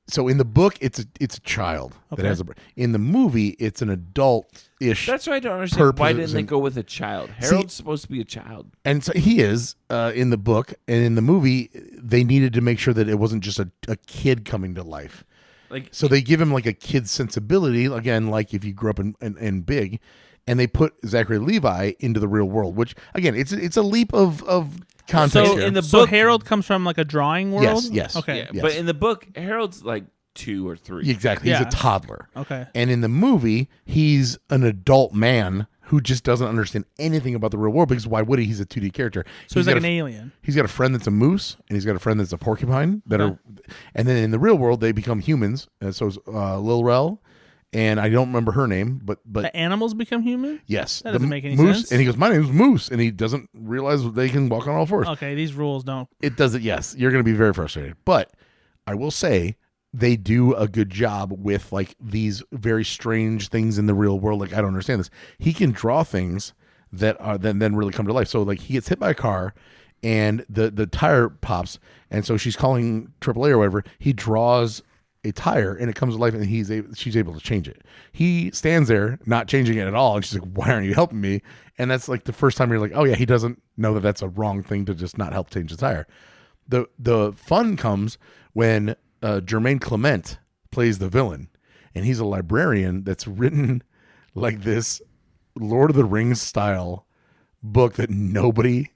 so in the book it's a child that Okay. has a. In the movie, it's an adult-ish. That's why I don't understand. Why purpose didn't they and- go with a child? Harold's supposed to be a child. And so he is in the book, and in the movie, they needed to make sure that it wasn't just a kid coming to life. Like, So they give him like a kid's sensibility, again, like if you grew up in Big, and they put Zachary Levi into the real world, which again, it's a leap of context. So here. in the So book, Harold comes from like a drawing world? Yes. Okay. yeah, Yes. but in the book, Harold's like 2 or 3. Exactly, he's Yeah. a toddler. Okay. And in the movie, he's an adult man who just doesn't understand anything about the real world, because why would he? He's a 2D character. So he's like got an a- alien. He's got a friend that's a moose, and he's got a friend that's a porcupine. And then in the real world, they become humans. And so Lil Rel and I don't remember her name, but The animals become human? yes, That doesn't make any Moose, sense. and he goes, "My name's Moose," and he doesn't realize they can walk on all fours. Okay, these rules don't. It doesn't. Yes, you're going to be very frustrated, but I will say they do a good job with like these very strange things in the real world. Like I don't understand this. He can draw things that are then really come to life. So like he gets hit by a car and the tire pops, and so she's calling AAA or whatever. He draws a tire and it comes to life, and she's able to change it. He stands there not changing it at all, and she's like, "Why aren't you helping me?" And that's like the first time you're like, "Oh yeah, he doesn't know that that's a wrong thing to just not help change the tire." The fun comes when Jermaine Clement plays the villain, and he's a librarian that's written like this Lord of the Rings style book that nobody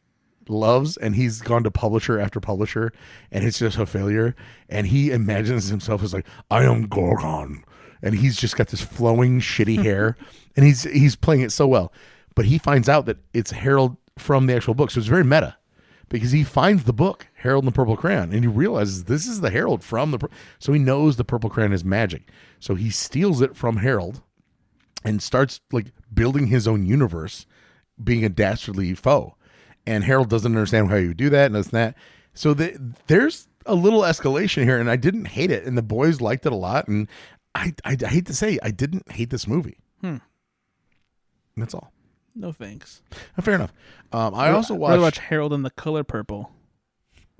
loves, and he's gone to publisher after publisher, and it's just a failure. And he imagines himself as like, "I am Gorgon," and he's just got this flowing shitty hair, and he's playing it so well. But he finds out that it's Harold from the actual book, so it's very meta. Because he finds the book, Harold and the Purple Crayon, and he realizes this is the Harold from so he knows the Purple Crayon is magic. So he steals it from Harold and starts like building his own universe, being a dastardly foe. And Harold doesn't understand how you do that and this and that. So there's a little escalation here, and I didn't hate it, and the boys liked it a lot. And I hate to say, I didn't hate this movie. And that's all. No thanks. Fair enough. I also I'd rather watched. watch Harold in The Color Purple.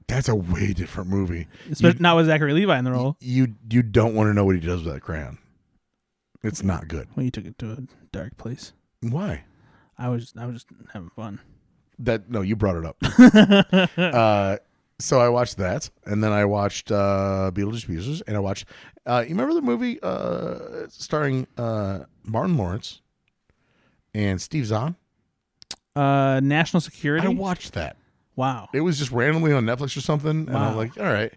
That's a way different movie. Especially not with Zachary Levi in the role. You don't want to know what he does with that crayon. It's not good. Well, you took it to a dark place. Why? I was just having fun. No, you brought it up. So I watched that, and then I watched Beetlejuice Beetlejuice, and I watched. You remember the movie starring Martin Lawrence and Steve Zahn? National Security? I watched that. Wow. It was just randomly on Netflix or something, and I was Wow. like, all right.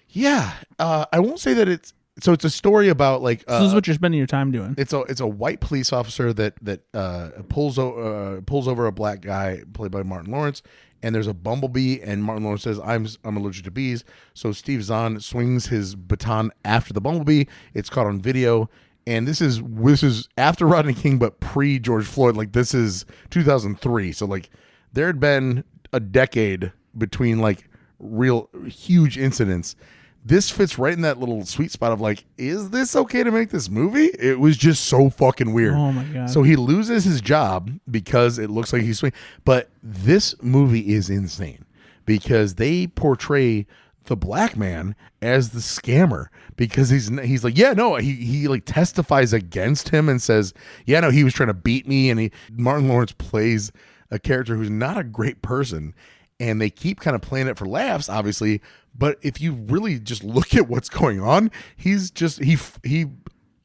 Yeah. I won't say that it's a story about like So this is what you're spending your time doing. it's a white police officer that pulls over a black guy played by Martin Lawrence, and there's a bumblebee, and Martin Lawrence says, I'm allergic to bees. So Steve Zahn swings his baton after the bumblebee. It's caught on video. And this is after Rodney King, but pre George Floyd. Like this is 2003. So like there had been a decade between like real huge incidents. This fits right in that little sweet spot of like, is this okay to make this movie? It was just so fucking weird. Oh my God. So he loses his job because it looks like he's swinging. But this movie is insane because they portray the black man as the scammer, because he's like, yeah, no, he like testifies against him and says, yeah, no, he was trying to beat me. And Martin Lawrence plays a character who's not a great person, and they keep kind of playing it for laughs, obviously. But if you really just look at what's going on, he's just he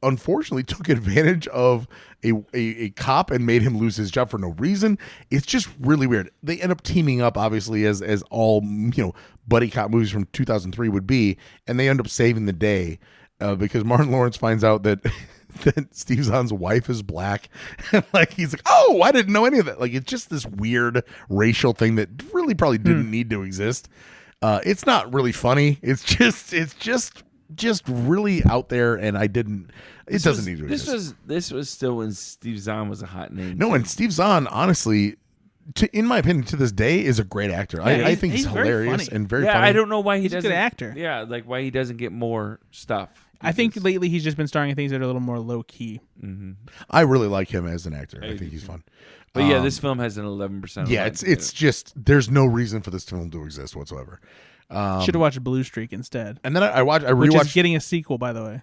unfortunately took advantage of a cop and made him lose his job for no reason. It's just really weird. They end up teaming up, obviously, as all buddy cop movies from 2003 would be, and they end up saving the day because Martin Lawrence finds out that that Steve Zahn's wife is black, and like he's like, oh, I didn't know any of that. Like it's just this weird racial thing that really probably didn't need to exist. It's not really funny. It's just really out there, and it doesn't need to exist. This was still when Steve Zahn was a hot name. No, and Steve Zahn, honestly, in my opinion, to this day, is a great actor. I think he's very hilarious funny. and very Yeah, funny. I don't know why he He's a doesn't. good actor. Yeah, like why he doesn't get more stuff. I think lately he's just been starring in things that are a little more low key. I really like him as an actor. I do think he's fun. But yeah, this film has an 11%. Yeah, it's just there's no reason for this film to exist whatsoever. Should have watched Blue Streak instead. And then I Which is rewatched getting a sequel, by the way.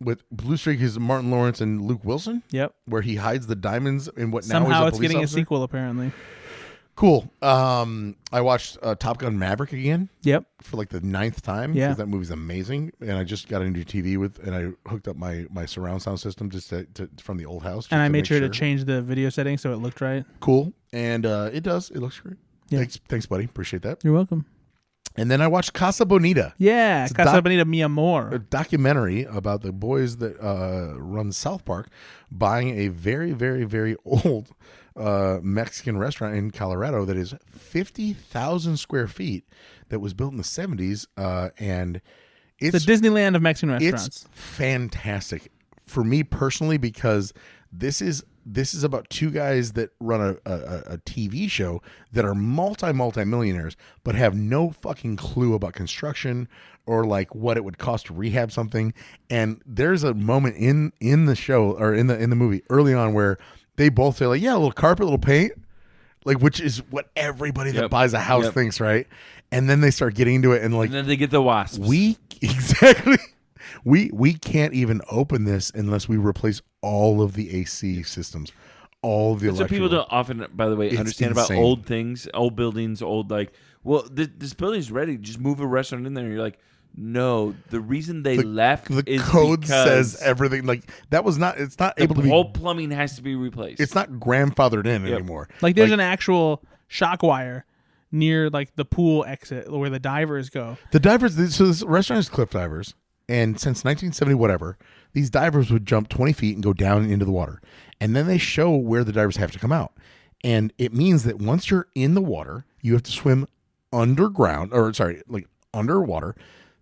with Blue Streak is Martin Lawrence and Luke Wilson, Yep. where he hides the diamonds in what now Somehow is a it's police getting officer. a sequel, apparently. Cool. I watched Top Gun Maverick again Yep. for like the 9th time. Yeah. Because that movie's amazing. And I just got a new TV and I hooked up my surround sound system just to from the old house. just And I to made make sure to change the video setting so it looked right. Cool. And it does. It looks great. Yeah. Thanks, buddy. Appreciate that. You're welcome. And then I watched Casa Bonita. Yeah. It's a Casa doc- Bonita Mi Amor. A documentary about the boys that run South Park buying a very, very, very old Mexican restaurant in Colorado that is 50,000 square feet that was built in the 70s. And It's the Disneyland of Mexican restaurants. it's fantastic. for me personally, because this is about two guys that run a TV show that are multi-millionaires, but have no fucking clue about construction or like what it would cost to rehab something. And there's a moment in the show or in the movie early on where they both say like, yeah, a little carpet, a little paint, like, which is what everybody that buys a house thinks, right? And then they start getting into it, and like, And then they get the wasps. Exactly. We can't even open this unless we replace all of the AC systems, all of the That's what people electrical. don't often, by the way, It's understand insane. about old things, old buildings, this building's ready. Just move a restaurant in there. And you're like, no. The reason they left The is code because says everything. Like that was not. It's not able to the be. whole plumbing has to be replaced. It's not grandfathered in anymore. Like there's an actual shock wire near like the pool exit where the divers go. The divers. So this restaurant is Cliff Divers, and since 1970, whatever, these divers would jump 20 feet and go down into the water, and then they show where the divers have to come out, and it means that once you're in the water, you have to swim underwater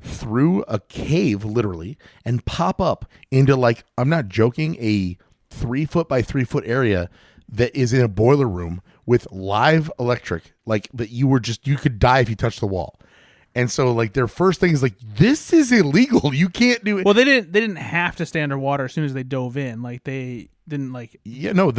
through a cave, literally, and pop up into, like, I'm not joking, a 3 foot by 3 foot area that is in a boiler room with live electric, like that you could die if you touched the wall. And so, like, their first thing is like, this is illegal. You can't do it. Well, they didn't have to stay underwater as soon as they dove in. Like they didn't like. Yeah, no,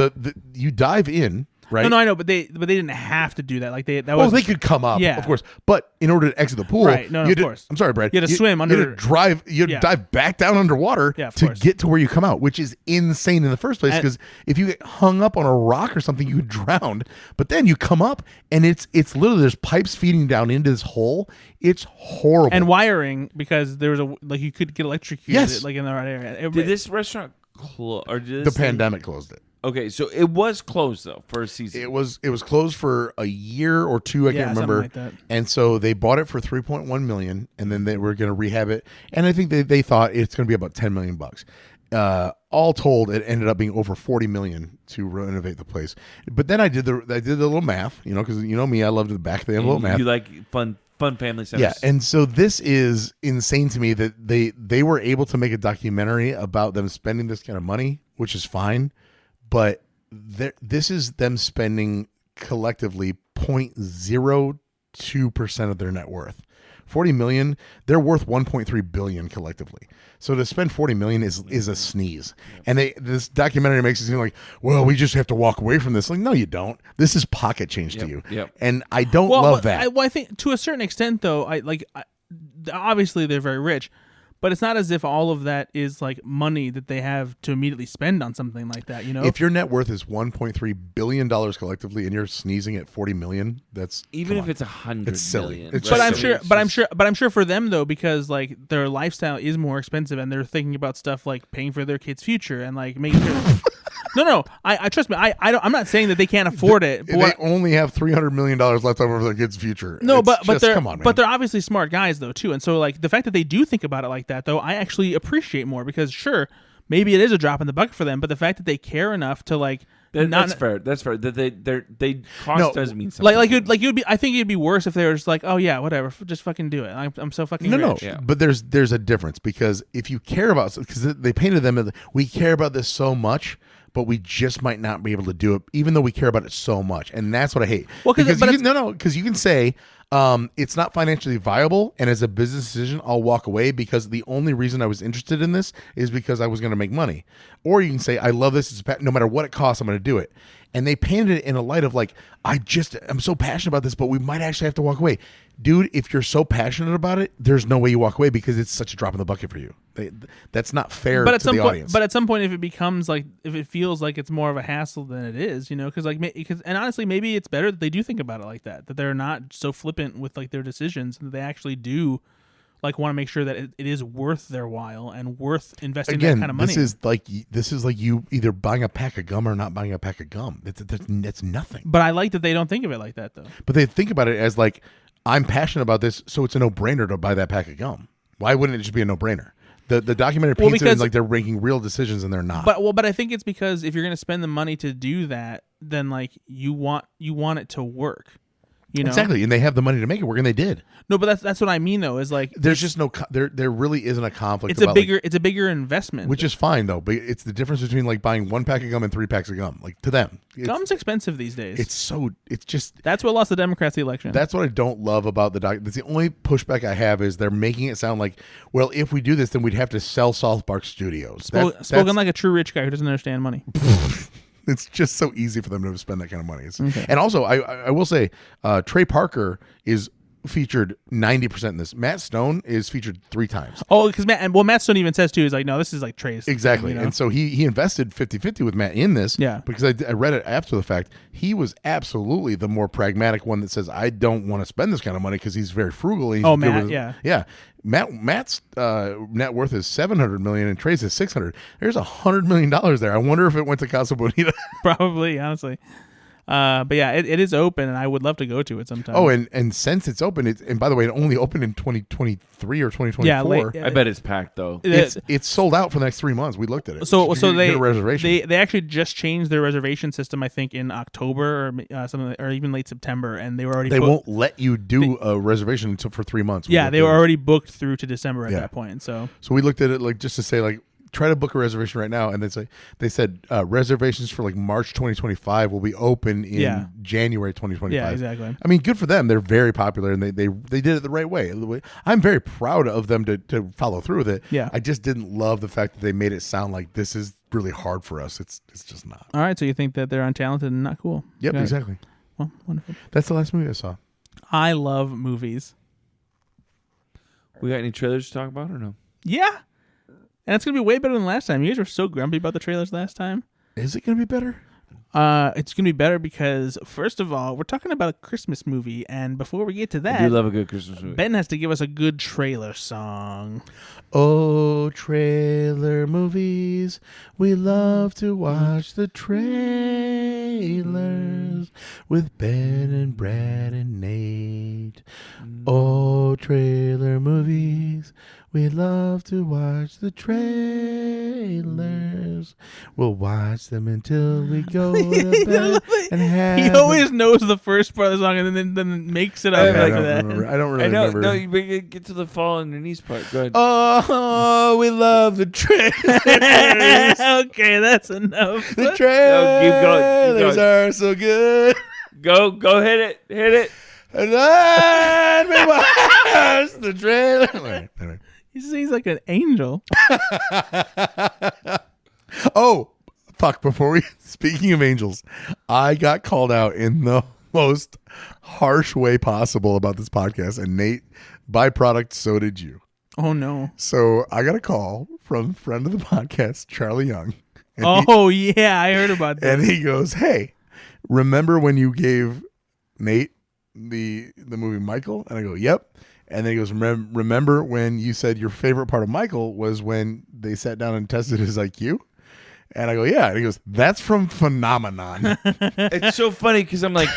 you dive in, right? No, I know, but they didn't have to do that. Like that Well, was. they could come up, Yeah. of course, but in order to exit the pool, Right, no, you had of to- course. I'm sorry, Brad. You had to swim You had to under- drive. You had to Yeah. dive back down underwater Yeah, of to course. get to where you come out, which is insane in the first place. And- Because if you get hung up on a rock or something, you would drown. But then you come up, and it's literally there's pipes feeding down into this hole. It's horrible. and wiring because there was you could get electrocuted Yes. like in the right area. Did this restaurant close? Or did the this thing- pandemic closed it. Okay, so it was closed though for a season. It was closed for a year or two. I Yeah, can't something remember. like that. And so they bought it for $3.1 million, and then they were going to rehab it. And I think they thought it's going to be about $10 million bucks. All told, it ended up being over $40 million to renovate the place. But then I did the little math, because you know me, I love the back of the envelope math. You like fun family centers. Yeah, and so this is insane to me that they were able to make a documentary about them spending this kind of money, which is fine, but this is them spending collectively 0.02% of their net worth. 40 million, they're worth 1.3 billion collectively. So to spend 40 million is a sneeze. And this documentary makes it seem like, well, we just have to walk away from this. Like, no, you don't. This is pocket change to you. Yep. And I don't love that. I think to a certain extent, though, obviously they're very rich, but it's not as if all of that is like money that they have to immediately spend on something like that. If your net worth is $1.3 billion collectively and you're sneezing at 40 million, that's Even if it's 100 It's silly. million, It's But just I'm silly. sure, but I'm sure for them though, because like their lifestyle is more expensive, and they're thinking about stuff like paying for their kids' future and like making sure. No, I trust me. I'm not saying that they can't afford it. But they only have $300 million left over for their kids' future. no, It's but just, they're come on, man. but they're obviously smart guys though too, and so like the fact that they do think about it like that though, I actually appreciate more because sure, maybe it is a drop in the bucket for them, but the fact that they care enough to like that's fair. That's fair. That they cost No, does mean something. like you'd be. I think it'd be worse if they were just like, oh yeah, whatever, just fucking do it. I'm so fucking No, rich. Yeah. but there's a difference because if you care about, because they painted them as, we care about this so much, but we just might not be able to do it, even though we care about it so much, and that's what I hate. Well, because but because you can say it's not financially viable, and as a business decision, I'll walk away because the only reason I was interested in this is because I was going to make money. Or you can say I love this, no matter what it costs, I'm going to do it. And they painted it in a light of like, I'm so passionate about this, but we might actually have to walk away. Dude, if you're so passionate about it, there's no way you walk away because it's such a drop in the bucket for you. That's not fair But at to some the point, audience. but at some point, if it feels like it's more of a hassle than it is, because and honestly, maybe it's better that they do think about it like that they're not so flippant with like their decisions, and that they actually do like want to make sure that it is worth their while and worth investing that kind of money. This is like you either buying a pack of gum or not buying a pack of gum. That's nothing. But I like that they don't think of it like that though. But they think about it as like, I'm passionate about this, so it's a no-brainer to buy that pack of gum. Why wouldn't it just be a no-brainer? The documentary paints it as like they're making real decisions, and they're not. But I think it's because if you're going to spend the money to do that, then like you want it to work. You know? Exactly, and they have the money to make it work, and they did. No, but that's what I mean though. Is like There's just no there really isn't a conflict. it's about, a bigger investment. which is fine though. But it's the difference between like buying 1 pack of gum and 3 packs of gum. Like to them, Gum's expensive these days. it's just. That's what lost the Democrats the election. That's what I don't love about the doc. That's the only pushback I have is they're making it sound like, well, if we do this, then we'd have to sell South Park Studios. Spoken like a true rich guy who doesn't understand money. It's just so easy for them to spend that kind of money. And also, I will say, Trey Parker is featured 90% in this. Matt Stone is featured 3 times. Oh, because Matt Stone even says too is like, no, this is like Trey's. Exactly. You know? And so he invested 50-50 with Matt in this. Yeah. Because I read it after the fact. He was absolutely the more pragmatic one that says, I don't want to spend this kind of money because he's very frugal. And he's good Matt, with- yeah. Yeah. Matt's net worth is $700 million and Trey's is $600. There's $100 million there. I wonder if it went to Casa Bonita. Probably, honestly. But yeah, it is open, and I would love to go to it sometime. Oh, and since it's open, and by the way, it only opened in 2023 or 2024. Yeah, late, I bet it's packed though. It's sold out for the next 3 months. We looked at it. So You can they get a reservation. They actually just changed their reservation system. I think in October or something, or even late September, and they were already They won't let you do a reservation until for 3 months. Yeah, they were already booked through to December at Yeah. that point. So we looked at it like just to say like try to book a reservation right now, and they said reservations for like March 2025 will be open in January 2025. yeah, exactly. I mean, good for them. They're very popular, and they did it the right way. I'm very proud of them to follow through with it. Yeah. I just didn't love the fact that they made it sound like this is really hard for us. It's just not. All right, so you think that they're untalented and not cool? Yep, Got it. exactly. Well, wonderful. That's the last movie I saw. I love movies. We got any trailers to talk about or no? Yeah, and it's gonna be way better than last time. You guys were so grumpy about the trailers last time. Is it going to be better? It's gonna be better because first of all, we're talking about a Christmas movie, and before we get to I that, do love a good Christmas movie. Ben has to give us a good trailer song. Oh, trailer movies. We love to watch the trailers with Ben and Brad and Nate. Oh, trailer movies. We love to watch the trailers. We'll watch them until we go to bed and have. He always knows the first part of the song and then makes it up I after don't that. remember. I don't really I know. remember. No, you get to the fall and the knees part. Go ahead. Oh, we love the trailers. Okay, that's enough. The keep going. trailers are so good. Go hit it. Hit it. And then we watch the trailer. Anyway. He sings like an angel. Oh, fuck. Speaking of angels, I got called out in the most harsh way possible about this podcast. And Nate, byproduct, so did you. Oh no. So I got a call from a friend of the podcast, Charlie Young. And Yeah, I heard about that. and he goes, hey, remember when you gave Nate the movie Michael? And I go, yep. And then he goes, remember when you said your favorite part of Michael was when they sat down and tested his IQ? And I go, yeah. And he goes, that's from Phenomenon. It's so funny because I'm like,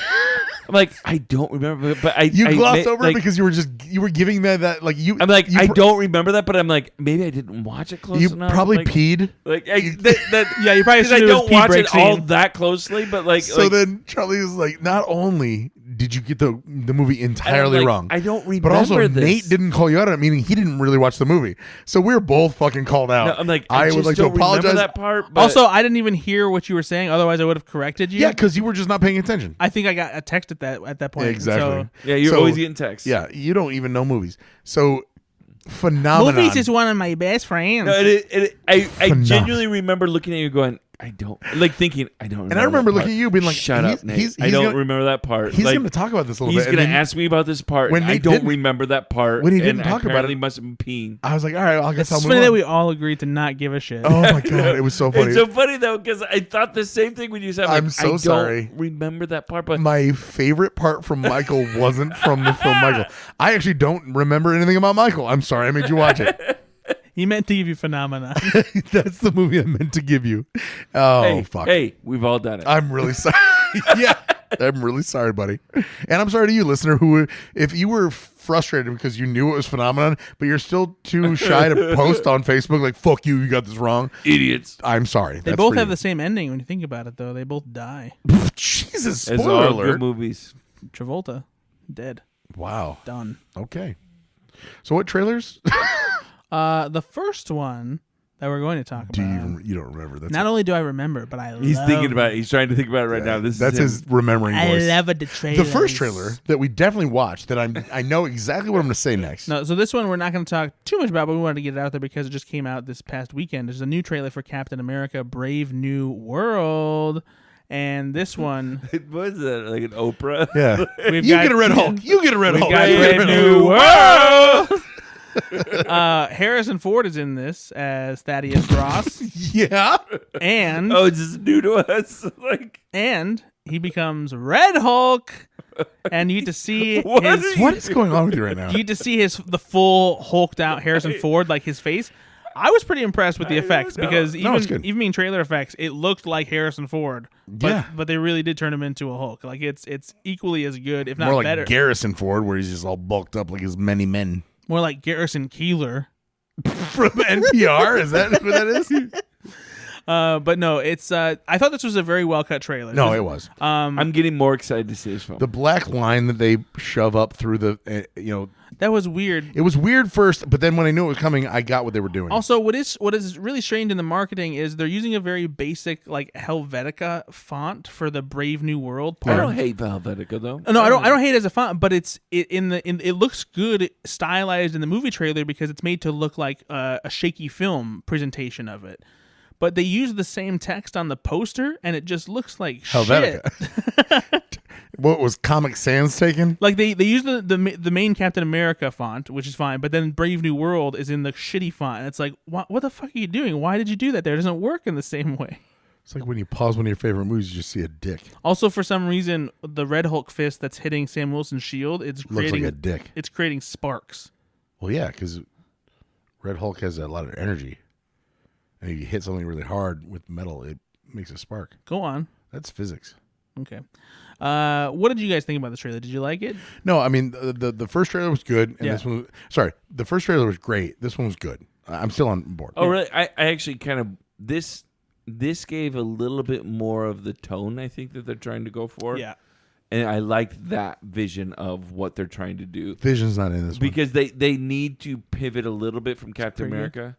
I don't remember, but I Glossed over like, it because you were giving me that like you. I'm like, you I don't remember that, but I'm like, maybe I didn't watch it close You enough. probably like, peed. Like, Yeah, you probably because I assumed it was don't pee watch break it all scene. that closely, but like, So then Charlie was like, not only did you get the movie entirely like, wrong, I don't remember but also this. Nate didn't call you out on it, meaning he didn't really watch the movie. So we're both fucking called out. No, I'm like, I just would like to don't remember apologize. that part. But Also, I didn't even hear what you were saying. Otherwise, I would have corrected you. Yeah, because you were just not paying attention. I think I got a text at that point. Exactly. So, yeah, you're So- always getting texts. Yeah, you don't even know movies. So Phenomenon. movies is one of my best friends. No, I Phenomenal. genuinely remember looking at you going, I don't thinking I don't remember. And I remember that looking part. at you being like, shut he's- up, Nate. he's I don't gonna- remember that part. He's Like, going to talk about this a little he's bit. going to and then ask me about this part. when I Nate don't didn't- remember that part. when he didn't and talk about apparently it- must have been peeing. I was like, all right, I guess It's I'll funny move that on. we all agreed to not give a shit. Oh my god, it was so funny. It's so funny though because I thought the same thing when you said. I'm like, so I sorry. Don't remember that part, but My favorite part from Michael wasn't from the film Michael. I actually don't remember anything about Michael. I'm sorry, I made you watch it. He meant to give you Phenomenon. That's the movie I meant to give you. Oh hey, fuck. hey, we've all done it. I'm really sorry. Yeah, I'm really sorry, buddy. And I'm sorry to you, listener, who, if you were frustrated because you knew it was Phenomenon, but you're still too shy to post on Facebook, like, fuck you, you got this wrong. Idiots. I'm sorry. They both have the same ending when you think about it, though. They both die. Jesus, It's spoiler all alert. good movies. Travolta. dead, Wow. done. Okay. So what trailers The first one that we're going to talk do about. you don't remember? That's Not only do I remember, but I He's love, thinking about it. He's trying to think about it right now. that's is his remembering I voice. love the trailer. The first trailer that we definitely watched that I know exactly what I'm going to say next. No, so this one we're not going to talk too much about, but we wanted to get it out there because it just came out this past weekend. There's a new trailer for Captain America: Brave New World, and this one What is that? Like an Oprah? Yeah. we've You got, get a Red Hulk. You get a Red Hulk. got You get a Brave Red New Hulk. World. Harrison Ford is in this as Thaddeus Ross, Yeah. and Oh, it's just new to us. Like, and he becomes Red Hulk, and you get to see What his is- What is going on with you right now? you get to see the full hulked out Harrison Ford, like his face. I was pretty impressed with the effects because it's good. even being trailer effects, it looked like Harrison Ford. But, Yeah. but they really did turn him into a Hulk. Like it's equally as good, if not More like better. Garrison Ford, where he's just all bulked up like his many men. More like Garrison Keeler. From NPR? Is that who that is? But no, it's. I thought this was a very well cut trailer. No, it was. I'm getting more excited to see this film. The black line that they shove up through the, That was weird. it was weird first, but then when I knew it was coming, I got what they were doing. Also, what is really strange in the marketing is they're using a very basic like Helvetica font for the Brave New World I part. don't hate Helvetica though. No, I don't hate it as a font, but it looks good stylized in the movie trailer because it's made to look like a shaky film presentation of it. But they use the same text on the poster, and it just looks like shit. Helvetica. What was Comic Sans taken? Like they use the main Captain America font, which is fine, but then Brave New World is in the shitty font, and it's like, what the fuck are you doing? Why did you do that? There, it doesn't work in the same way. It's like when you pause one of your favorite movies, you just see a dick. Also, for some reason, the Red Hulk fist that's hitting Sam Wilson's shield, Looks like a dick. It's creating sparks. Well, yeah, because Red Hulk has a lot of energy. And if you hit something really hard with metal, it makes a spark. Go on. That's physics. Okay. What did you guys think about the trailer? Did you like it? No, I mean the first trailer was good, and Yeah. this one. Sorry, the first trailer was great. This one was good. I'm still on board. Oh, really? I actually kind of this gave a little bit more of the tone I think that they're trying to go for. Yeah. And I liked that vision of what they're trying to do Vision's not in this one. because they need to pivot a little bit from Captain pretty good. America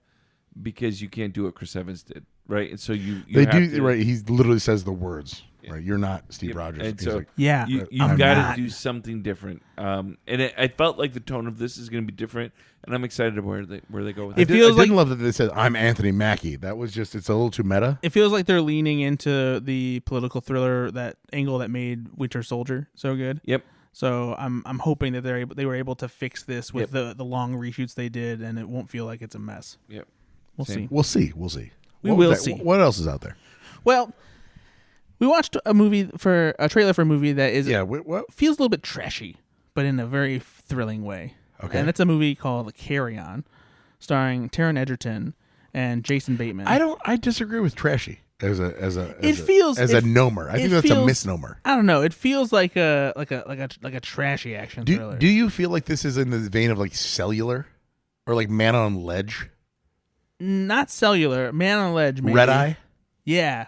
because you can't do what Chris Evans did, right? And so you They have do to, right. He literally says the words. Right, you're not Steve Yep. Rogers. And He's so like, Yeah. You've I'm got not. to do something different, and I felt like the tone of this is going to be different, and I'm excited to where they go with It it. feels I didn't like- love that they said I'm Anthony Mackie. That was just it's a little too meta. It feels like they're leaning into the political thriller that angle that made Winter Soldier so good. Yep. So I'm hoping that they were able to fix this with the long reshoots they did, and it won't feel like it's a mess. Yep. We'll Same. see. We'll see. We'll see. We What will was that- see. What else is out there? Well, we watched a trailer for a movie that is Yeah. What? feels a little bit trashy, but in a very thrilling way. Okay. And it's a movie called Carry On, starring Taron Egerton and Jason Bateman. I disagree with trashy as a nomer. I think it that's a feels- misnomer. I don't know. It feels like a trashy action thriller. Do you feel like this is in the vein of like Cellular or like Man on Ledge, Not Cellular, Man on Ledge, maybe. Red Eye, Yeah.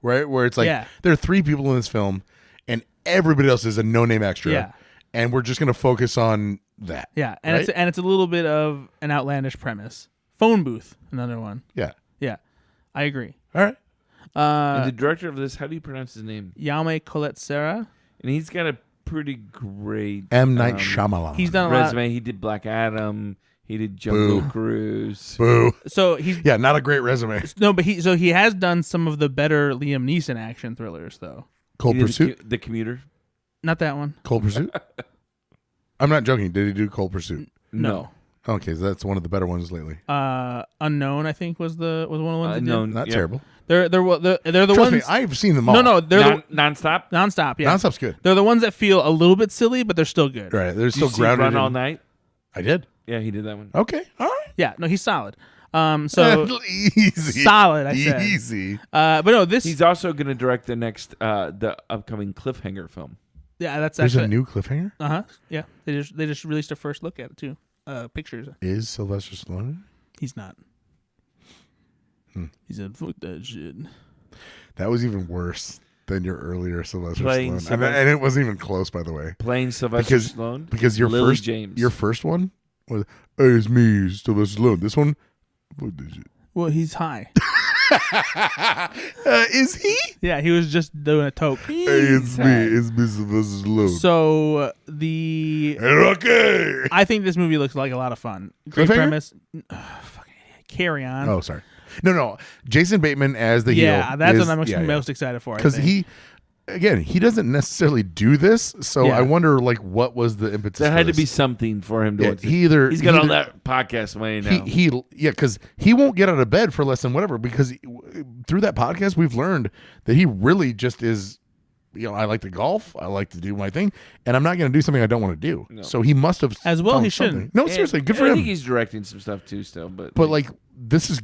right? Where it's like Yeah. there are three people in this film and everybody else is a no-name extra. Yeah. And we're just going to focus on that. Yeah, and Right? it's a little bit of an outlandish premise. Phone Booth, another one. Yeah. Yeah, I agree. All right. And the director of this, how do you pronounce his name? Yame Colette Serra. And he's got a pretty great M. Night Shyamalan. He's done a lot. resume. He did Black Adam. He did Jungle Boo. Cruise. Boo. So he's Yeah, not a great resume. no, but he has done some of the better Liam Neeson action thrillers, though. Cold He did Pursuit. the Commuter. Not that one. Cold Pursuit. I'm not joking. Did he do Cold Pursuit? No. Okay, so that's one of the better ones lately. Unknown, I think was one of the ones. He no, did. Not yeah. terrible. They're the Trust ones. me, I've seen them all. No, they're Nonstop. the nonstop. Yeah, Nonstop's good. they're the ones that feel a little bit silly, but they're still good. Right, they're Did you still see grounded. Run in- All Night. I did. Yeah, he did that one. Okay, all right. Yeah, no, he's solid. So easy, solid, I said. easy. But no, this He's also going to direct the next, the upcoming Cliffhanger film. yeah, that's There's actually a new cliffhanger. Yeah, they just released a first look at it too. Pictures. Is Sylvester Stallone? He's not. He said, "Fuck that shit." That was even worse. than your earlier Sylvester Playing Stallone, and it wasn't even close, by the way. Playing Sylvester Stallone. Because your Lily first James. your first one was, "Hey, it's me, Sylvester Stallone." This one, what is it? Well, he's high. Is he? Yeah, he was just doing a toke. Hey, it's me, Sylvester Stallone. So Okay. I think this movie looks like a lot of fun. Great Cliffhanger? premise. Fucking idiot. Carry on. Oh, sorry. No. Jason Bateman as the heel. Yeah, that's what I'm most excited for. Because he doesn't necessarily do this, so Yeah. I wonder like what was the impetus. There for had to this. be something for him to. Yeah, he's got all that podcast money now. Because he won't get out of bed for less than whatever. Because through that podcast, we've learned that he really just is. I like to golf. I like to do my thing, and I'm not going to do something I don't want to do. No. So he must have As well, found he something. shouldn't. No, seriously, good for I him. think he's directing some stuff too, still. But But this is.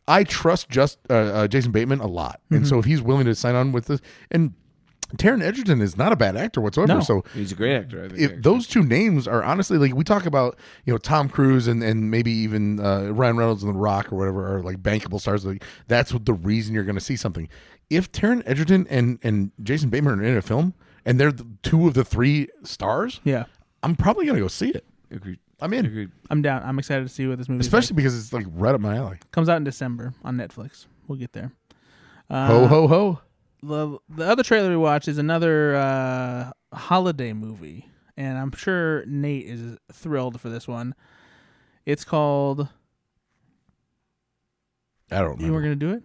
I trust Jason Bateman a lot, and so if he's willing to sign on with this, and Taron Egerton is not a bad actor whatsoever. No. So he's a great actor. I think if those two names are honestly like we talk about, Tom Cruise and maybe even Ryan Reynolds and The Rock or whatever are like bankable stars. Like that's what the reason you're going to see something. If Taron Egerton and Jason Bateman are in a film and they're two of the three stars, Yeah. I'm probably going to go see it. Agreed. I'm in, Agreed. I'm down. I'm excited to see what this movie especially because it's like right up my alley. comes out in December on Netflix. We'll get there. Ho ho ho! The other trailer we watched is another holiday movie, and I'm sure Nate is thrilled for this one. It's called. I don't You were remember. gonna do it?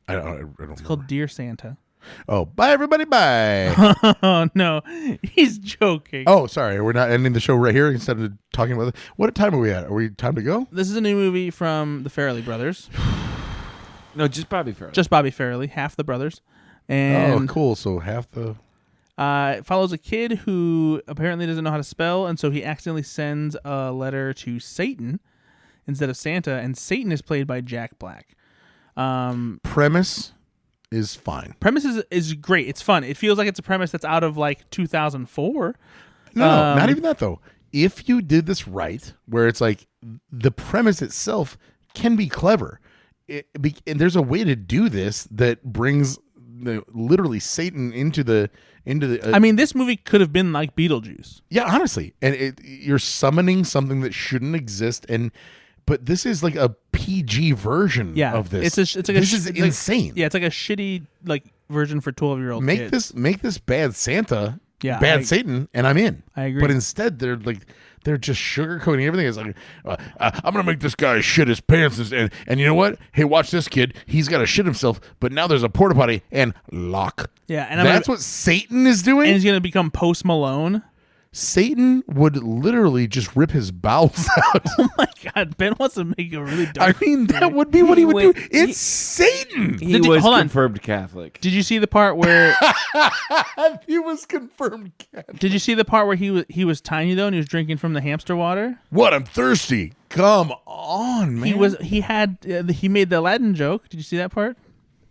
I don't. It's called Dear Santa. Oh, bye everybody, bye. Oh no, he's joking. Oh, sorry, we're not ending the show right here instead of talking about it. What time are we at? Are we time to go? This is a new movie from the Farrelly brothers. No, just Bobby Farrell. Just Bobby Farrelly, half the brothers. Oh, And cool. So half the. it follows a kid who apparently doesn't know how to spell, and so he accidentally sends a letter to Satan instead of Santa, and Satan is played by Jack Black. Premise is fine. Premise is great. It's fun. It feels like it's a premise that's out of like 2004. No, not even that though. If you did this right, where it's like the premise itself can be clever, and there's a way to do this that brings literally Satan into the. I mean, this movie could have been like Beetlejuice. Yeah, honestly, and you're summoning something that shouldn't exist, but this is like a PG version of this. It's like this is insane. Yeah, it's like a shitty like version for 12-year-old kids. Make this bad Santa, Yeah, bad Satan, and I'm in. I agree. But instead, they're just sugarcoating everything. It's like I'm gonna make this guy shit his pants, and you know what? Hey, watch this kid. He's got to shit himself, but now there's a porta potty and lock. Yeah, and that's what Satan is doing. And he's gonna become Post Malone. Satan would literally just rip his bowels out. Oh my God, Ben wants to make a really dark. I mean, that would be what he would do. He- It's Satan. He was confirmed Catholic. Did you see the part where? He was confirmed. Did you see the part where he was tiny though, and he was drinking from the hamster water? What? I'm thirsty. Come on, man. He made the Aladdin joke. Did you see that part?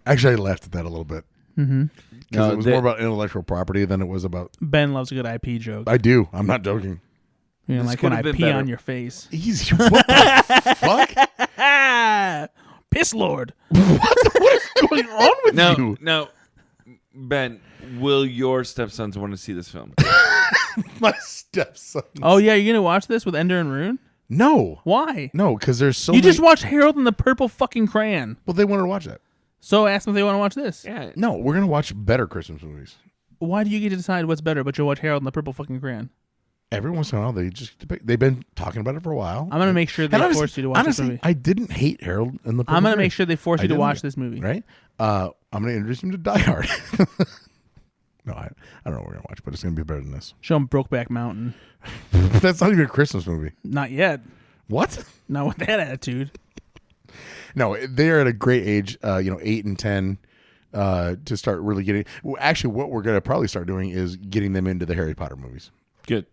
Actually, I laughed at that a little bit. Mm-hmm. Because it was more about intellectual property than it was about. Ben loves a good IP joke. I do. I'm not joking. You know, This like could when I have been pee better. on your face. Easy. What the fuck? Piss Lord. What is going on with you? No, Ben, will your stepsons want to see this film? My stepson. Oh yeah, you're gonna watch this with Ender and Rune? No. Why? No, because there's so You many. just watched Harold and the Purple fucking Crayon. Well, they wanted to watch that. So ask them if they want to watch this. Yeah. No, we're going to watch better Christmas movies. Why do you get to decide what's better, but you'll watch Harold and the Purple fucking Crayon? Every once in a while, they've been talking about it for a while. I'm gonna make sure they And force you to watch this movie. I didn't hate Harold and the Purple I'm gonna Crayon. make sure they force I you to didn't watch either. this movie. Right? I'm going to introduce him to Die Hard. No, I don't know what we're going to watch, but it's going to be better than this. Show them Brokeback Mountain. That's not even a Christmas movie. Not yet. What? Not with that attitude. No, they're at a great age, 8 and 10, to start really getting. Well, actually, what we're going to probably start doing is getting them into the Harry Potter movies. Good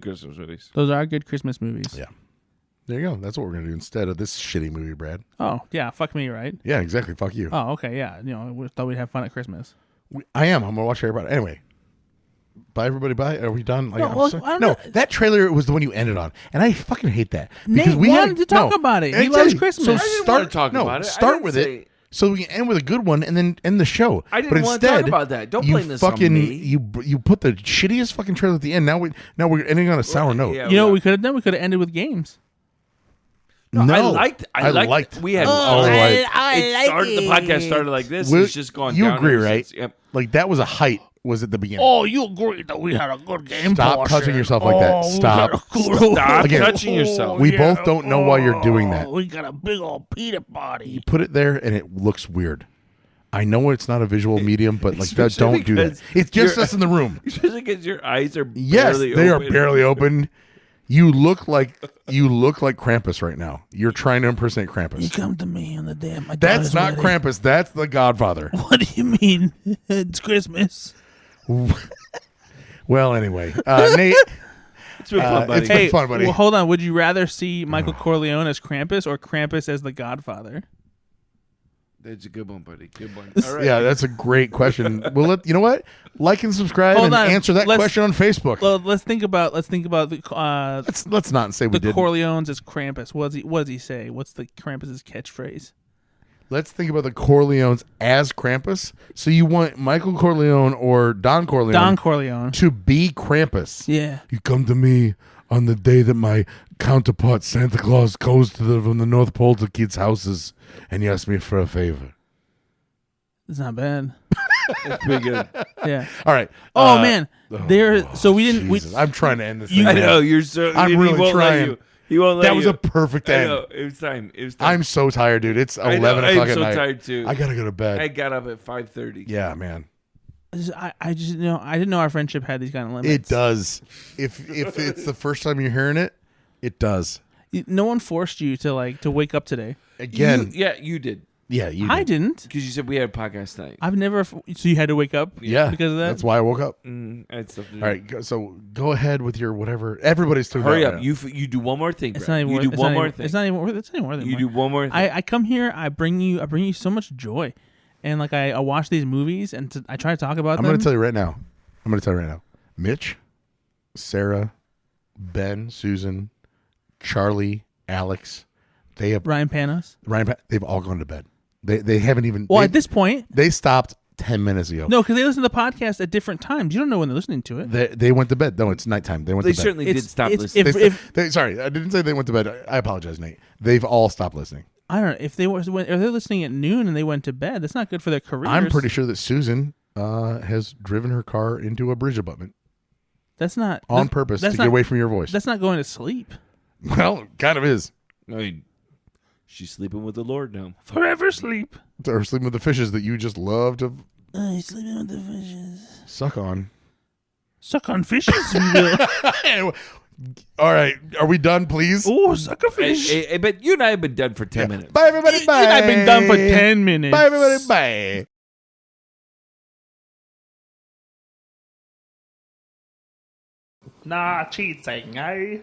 Christmas movies. Those are good Christmas movies. Yeah. There you go. That's what we're going to do instead of this shitty movie, Brad. Oh yeah, fuck me, right? Yeah, exactly. Fuck you. Oh okay, yeah. We thought we'd have fun at Christmas. I am. I'm going to watch Harry Potter. Anyway. Bye, everybody. Bye. Are we done? Like, No, I'm well, sorry. I don't No, know. that trailer was the one you ended on, and I fucking hate that. Nate wanted to talk about it. He Exactly. loves Christmas. So I didn't start wanna talk about it. I Start didn't with say- it. so we can end with a good one and then end the show. I didn't But want to talk instead, about that. Don't you blame this on fucking me. you put the shittiest fucking trailer at the end. Now we're ending on a sour note. Yeah, You know what we could have done? We could have ended with games. No, I liked. We had. It started. The podcast started like this. Will- It's just gone. you down agree, ever right? since. Yep. Like that was a height. Was at the beginning. Oh, you agree that we had a good game? Stop portion. touching yourself like that. we Stop. had a good- Stop Again, touching yourself. we both don't know why you're doing that. We got a big old peanut You body. put it there and it looks weird. I know it's not a visual medium, but like that, Especially don't do that. because It's just you're- us in the room. Especially because your eyes are Yes, barely they open. are barely open. You look like Krampus right now. You're trying to impersonate You Krampus. come to me on the day of my That's daughter's not wedding. Krampus. That's the Godfather. What do you mean? It's Christmas. Well, anyway, Nate. It's been fun, buddy. it's been fun, buddy. Well, hold on. Would you rather see Michael Corleone as Krampus or Krampus as the Godfather? That's a good one, buddy. Good one. All right. Yeah, that's a great question. Well, you know what? Like and subscribe Hold and on. answer that Let's- question on Facebook. Well, let's think about the Let's not say we the did. Corleones as Krampus. What does he say? What's the Krampus's catchphrase? Let's think about the Corleones as Krampus. So you want Michael Corleone or Don Corleone, Don Corleone. to be Krampus? Yeah. You come to me on the day that my counterpart Santa Claus goes from the North Pole to kids' houses, and you ask me for a favor. It's not bad. That's pretty good. Yeah. All right. Oh man. So we didn't. Jesus, I'm trying to end this. You- thing, I man. know you're so. I'm he really won't let trying. you. He won't let That you. was a perfect I end. know. It was time. It was time. I'm so tired, dude. It's I know, 11 o'clock I'm at so night. tired too. I gotta go to bed. I got up at 5:30. Yeah, man. I just I didn't know our friendship had these kind of limits. It does. If it's the first time you're hearing it, it does. No one forced you to wake up today. Again, You did yeah, you. I did. didn't. because you said we had a podcast tonight. I've never. So you had to wake up. Yeah, Because of that. That's why I woke up. I had stuff to do. All right, so go ahead with your whatever. Everybody's tuned Hurry out up. right You do one more thing. It's Brad. not even. You worth, do it's one not more even, thing. It's not even worth. It's not even worth it. You do one more thing. I come here. I bring you so much joy, and I watch these movies and I try to talk about I'm them. going to tell you right now. Mitch, Sarah, Ben, Susan, Charlie, Alex, they have Ryan Panos. they've all gone to bed. They haven't even. Well, they, at this point, they stopped 10 minutes ago. no, because they listen to the podcast at different times. You don't know when they're listening to it. They went to bed. No, it's nighttime. They went They to bed. certainly did It's- stop it's- listening. Sorry, I didn't say they went to bed. I apologize, Nate. They've all stopped listening. I don't know if they're listening at noon and they went to bed. That's not good for their careers. I'm pretty sure that Susan has driven her car into a bridge abutment that's not on purpose to that's get not, away from your voice. That's not going to sleep. Well, it kind of is. I mean, she's sleeping with the Lord now. Forever sleep. Or sleeping with the fishes that you just love to He's sleeping with the fishes. suck on. Suck on fishes, you will. All right, are we done, please? Oh, suck a fish. Hey, but you and I have been done for 10 minutes. Bye, everybody. Bye. I've been done for 10 minutes. Bye, everybody. Bye. Nah, cheating, eh?